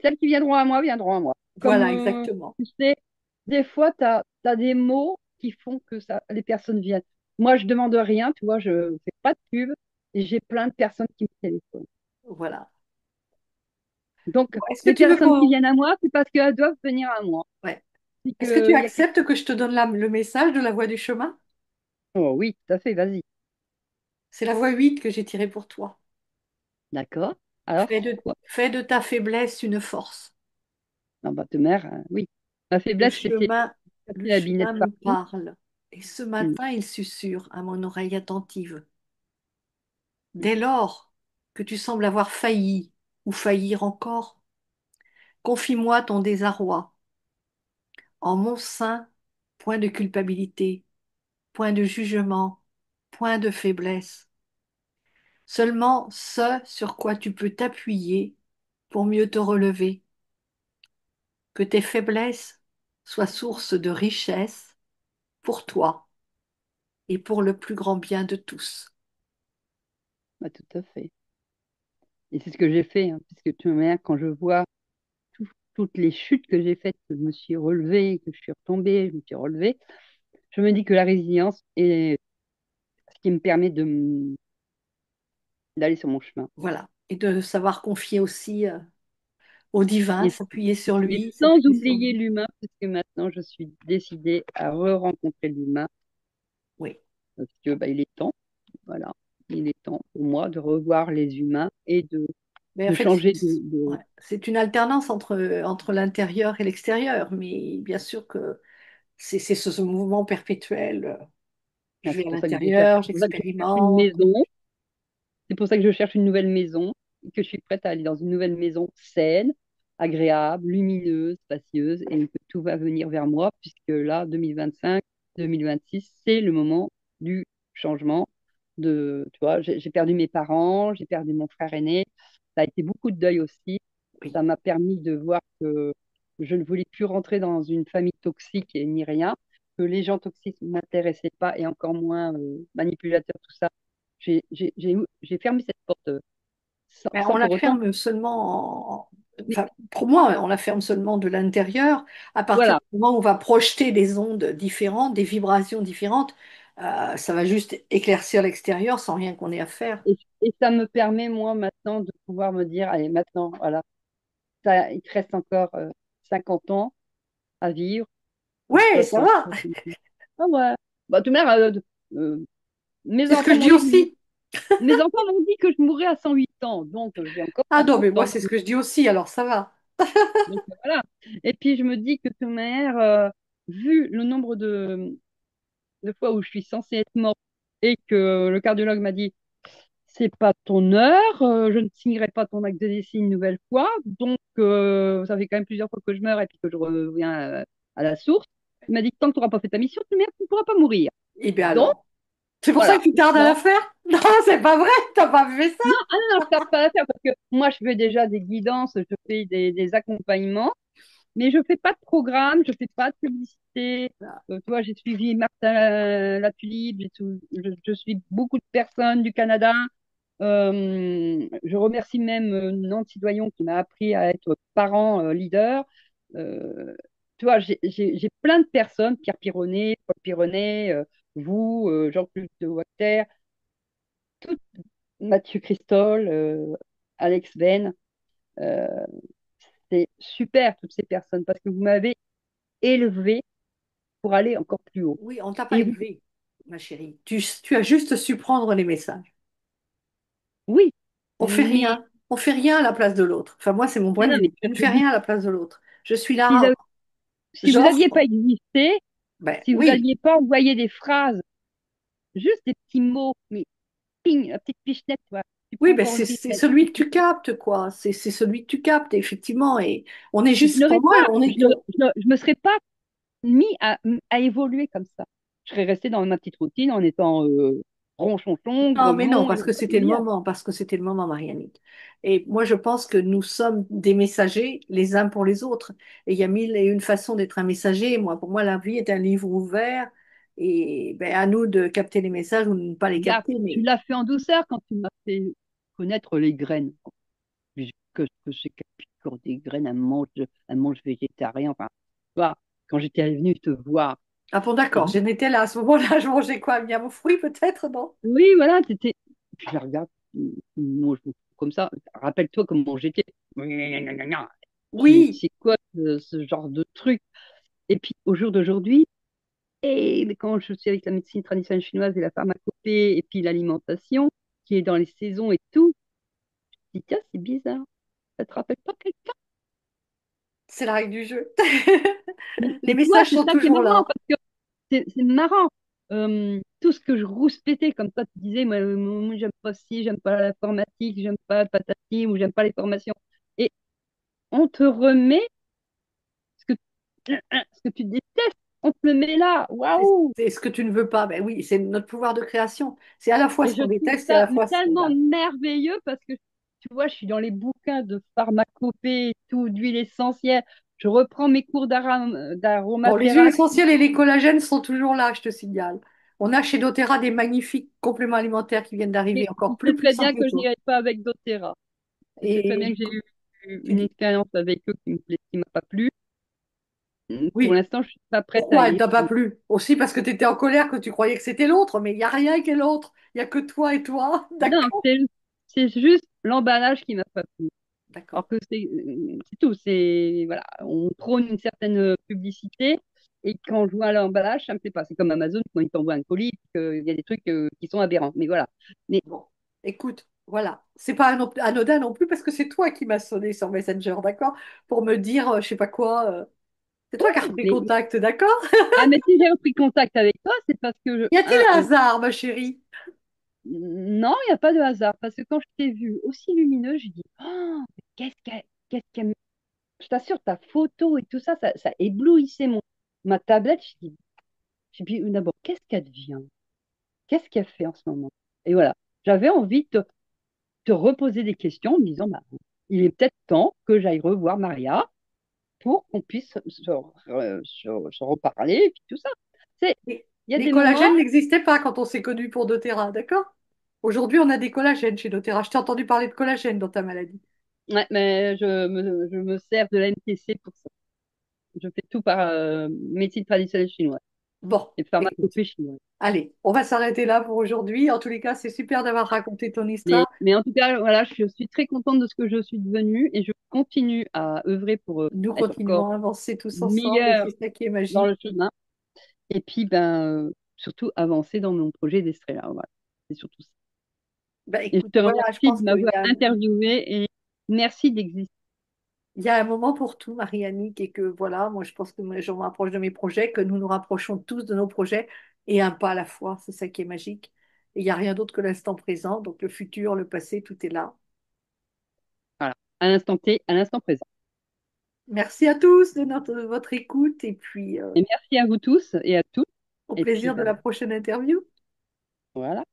Celles qui viendront à moi viendront à moi. Comme Voilà, exactement. tu sais, des fois, tu as des mots qui font que ça, les personnes viennent. Moi, je demande rien, tu vois, je ne fais pas de pub et j'ai plein de personnes qui me téléphonent. Voilà. Donc, Bon, est-ce que les tu veux personnes qui qu'on... viennent à moi, c'est parce qu'elles doivent venir à moi. Ouais. C'est Est-ce que tu que, il y a quelque... acceptes que je te donne le message de la voie du chemin? Oh oui, tout à fait, vas-y. C'est la voie 8 que j'ai tirée pour toi. D'accord. Alors, c'est quoi? Fais de ta faiblesse une force. Non, bah, te mère, oui. Ma Le faiblesse, c'était chemin, casser le la binette chemin me partout. parle. Et ce Mm, matin, il susurre à mon oreille attentive. mm. Dès lors que tu sembles avoir failli ou faillir encore, confie-moi ton désarroi. En mon sein, point de culpabilité, point de jugement, point de faiblesse. Seulement ce sur quoi tu peux t'appuyer pour mieux te relever. Que tes faiblesses soient source de richesse pour toi et pour le plus grand bien de tous. Bah, tout à fait. Et c'est ce que j'ai fait, hein, puisque tu vois, quand je vois toutes les chutes que j'ai faites, que je me suis relevée, que je suis retombée, je me suis relevée, je me dis que la résilience est ce qui me permet d'aller sur mon chemin. Voilà. Et de savoir confier aussi au divin, Et, s'appuyer sur mais lui, sans s'appuyer sur oublier lui. l'humain, puisque maintenant je suis décidée à re-rencontrer l'humain, Oui. parce que bah, il est temps, voilà, il est temps pour moi de revoir les humains et Mais en de fait, changer ouais, c'est une alternance entre l'intérieur et l'extérieur. Mais bien sûr que c'est ce mouvement perpétuel. Ah, Je vais c'est à pour ça que je cherche, l'intérieur, c'est pour ça que je cherche une j'expérimente. maison. C'est pour ça que je cherche une nouvelle maison, que je suis prête à aller dans une nouvelle maison saine, agréable, lumineuse, spacieuse, et que tout va venir vers moi, puisque là, 2025, 2026, c'est le moment du changement. Tu vois, j'ai perdu mes parents, j'ai perdu mon frère aîné. Ça a été beaucoup de deuil aussi. Oui. Ça m'a permis de voir que je ne voulais plus rentrer dans une famille toxique et ni rien, que les gens toxiques ne m'intéressaient pas et encore moins manipulateurs, tout ça. J'ai fermé cette porte Mais sans on la pour autant. ferme seulement, Mais enfin, pour moi, on la ferme seulement de l'intérieur. À partir voilà. du moment où on va projeter des ondes différentes, des vibrations différentes, ça va juste éclaircir l'extérieur sans rien qu'on ait à faire. Et ça me permet, moi, maintenant, de pouvoir me dire, allez, maintenant, voilà, ça, il te reste encore 50 ans à vivre. De toute Ouais, ça façon, va. ah ouais. Bah, de toute manière, mes C'est ce que enfants je m'ont dis dit que aussi. mes enfants m'ont dit que je mourrais à 108 ans. Donc, j'ai encore Ah non, 50 mais moi, ans. c'est ce que je dis aussi, alors ça va. Donc, voilà. Et puis, je me dis que de toute manière, vu le nombre de fois où je suis censée être morte et que le cardiologue m'a dit, c'est pas ton heure, je ne signerai pas ton acte de décès une nouvelle fois. Donc, ça fait quand même plusieurs fois que je meurs et puis que je reviens à la source. Il m'a dit, tant que tu n'auras pas fait ta mission, tu ne pourras pas mourir. Eh bien Donc, alors, c'est pour ça que voilà. tu tardes à Non, la faire? Non, c'est pas vrai, t'as pas fait ça. non, ah non, non, je ne tarde pas à la faire parce que moi, je fais déjà des guidances, je fais des accompagnements, mais je fais pas de programme, je fais pas de publicité. Tu vois, j'ai suivi Martin Latulipe, je suis beaucoup de personnes du Canada. Je remercie même Nancy Doyon qui m'a appris à être parent leader. Euh, Tu vois, j'ai plein de personnes, Pierre Pironnet, Paul Pironnet, vous, Jean-Claude de Wachter, tout, Mathieu Christol, Alex Ben. euh, c'est super toutes ces personnes parce que vous m'avez élevé pour aller encore plus haut. Oui, on t'a pas Et vous, élevé, ma chérie. Tu as juste su prendre les messages. oui, On fait mais rien. On fait rien à la place de l'autre. Enfin, moi, c'est mon point non, de non, vue. mais Je ne je fais dis, rien à la place de l'autre. Je suis si, là, si vous j'offre. n'aviez pas existé, Ben si vous oui, n'aviez pas envoyé des phrases, juste des petits mots, mais ping, la petite pichenette, toi, tu oui, prends ben ton c'est résumé. celui que tu captes, quoi. C'est celui que tu captes, effectivement. Et on est Je juste, pour n'aurais moi, pas, on est. je me serais pas mis à évoluer comme ça. Je serais restée dans ma petite routine en étant ronchonchon, Non, mais non, grognon, parce et que c'était le rien. moment, parce que c'était le moment, Marianique. Et moi, je pense que nous sommes des messagers les uns pour les autres. Et il y a mille et une façons d'être un messager. Moi, pour moi, la vie est un livre ouvert. Et ben, à nous de capter les messages ou de ne pas les Regarde, capter. tu Mais l'as fait en douceur quand tu m'as fait connaître les graines. Que c'est qu'un picore des graines, un mange végétarien. Enfin, tu vois, quand j'étais venue te voir, ah bon, d'accord, et j'en étais là. À ce moment-là, je mangeais quoi? Bien mon fruit, peut-être, non? oui, voilà, t'étais. Puis je la regarde, moi, je me trouve comme ça. Rappelle-toi comment j'étais. Oui, C'est quoi ce genre de truc? Et puis au jour d'aujourd'hui, et quand je suis avec la médecine traditionnelle chinoise et la pharmacopée, et puis l'alimentation, qui est dans les saisons et tout, je dis, tiens, c'est bizarre. Ça te rappelle pas quelqu'un? c'est la règle du jeu. Les Mais tu vois, messages c'est sont ça qui est toujours marrant, là. parce que c'est marrant. Tout ce que je rouspétais, comme toi, tu disais, moi, j'aime pas ci, j'aime pas l'informatique, j'aime pas patati, ou j'aime pas les formations. Et on te remet ce que tu détestes, on te le met là. Waouh! C'est ce que tu ne veux pas. Ben oui, c'est notre pouvoir de création. C'est à la fois Et ce je qu'on trouve déteste et à ça la fois ce qu'on tellement a. merveilleux parce que, tu vois, je suis dans les bouquins de pharmacopée, et tout, d'huile essentielle. Je reprends mes cours Bon, les huiles d'aromathérapie. essentielles et les collagènes sont toujours là, je te signale. On a chez doTERRA des magnifiques compléments alimentaires qui viennent Mais d'arriver, tu encore plus sais très puissants bien que les que je autres. n'irai pas avec doTERRA. Tu sais très bien Et que j'ai eu tu une dis, expérience avec eux qui m'a pas plu. Pour oui, l'instant, je suis pas prête à pourquoi elle y. t'a pas plu? Aussi parce que tu étais en colère, que tu croyais que c'était l'autre, mais il n'y a rien qui est l'autre. Il n'y a que toi et toi. Non, D'accord? c'est juste l'emballage qui m'a pas plu. D'accord. Alors que c'est tout. C'est, voilà, on prône une certaine publicité et quand je vois l'emballage, ça me plaît pas. C'est comme Amazon quand ils t'envoient un colis, il y a des trucs qui sont aberrants. Mais voilà. Mais Bon, écoute, voilà. C'est pas anodin non plus parce que c'est toi qui m'as sonné sur Messenger, d'accord? Pour me dire, je sais pas quoi. C'est toi qui as repris mais, contact, d'accord? ah, mais si j'ai repris contact avec toi, c'est parce que Y a-t-il un hasard, ma chérie? non, il n'y a pas de hasard. Parce que quand je t'ai vu aussi lumineux, j'ai dit, oh, mais qu'est-ce qu'elle. Je t'assure, ta photo et tout ça, ça éblouissait ma tablette. J'ai dit, d'abord, qu'est-ce qu'elle devient? Qu'est-ce qu'elle fait en ce moment? Et voilà, j'avais envie de te reposer des questions en me disant, bah, il est peut-être temps que j'aille revoir Maria pour qu'on puisse se reparler et puis tout ça. C'est, Les, il y a les des moments, collagènes n'existaient pas quand on s'est connus pour doTERRA, d'accord? Aujourd'hui, on a des collagènes chez doTERRA. Je t'ai entendu parler de collagène dans ta maladie. ouais, mais je me sers de la MTC pour ça. Je fais tout par médecine traditionnelle chinoise Bon, et écoute, pharmacopée chinoise. allez, on va s'arrêter là pour aujourd'hui. En tous les cas, c'est super d'avoir raconté ton Mais, histoire. mais en tout cas, voilà, je suis très contente de ce que je suis devenue et je continue à œuvrer pour Nous être encore continuons à avancer tous ensemble et meilleure c'est ça qui est dans le magique. chemin. Et puis, surtout avancer dans mon projet d'Estrella. Voilà, c'est surtout ça. Ben, Et je écoute, te voilà, je remercie pense de qu'il m'avoir interviewé et merci d'exister. il y a un moment pour tout, Marie-Annick, et que voilà, moi je pense que je me rapproche de mes projets, que nous nous rapprochons tous de nos projets et un pas à la fois. C'est ça qui est magique. Et il n'y a rien d'autre que l'instant présent. Donc le futur, le passé, tout est là. Voilà, à l'instant T, à l'instant présent. Merci à tous de votre écoute et puis Et merci à vous tous et à toutes. au Et puis, plaisir de la prochaine interview. voilà.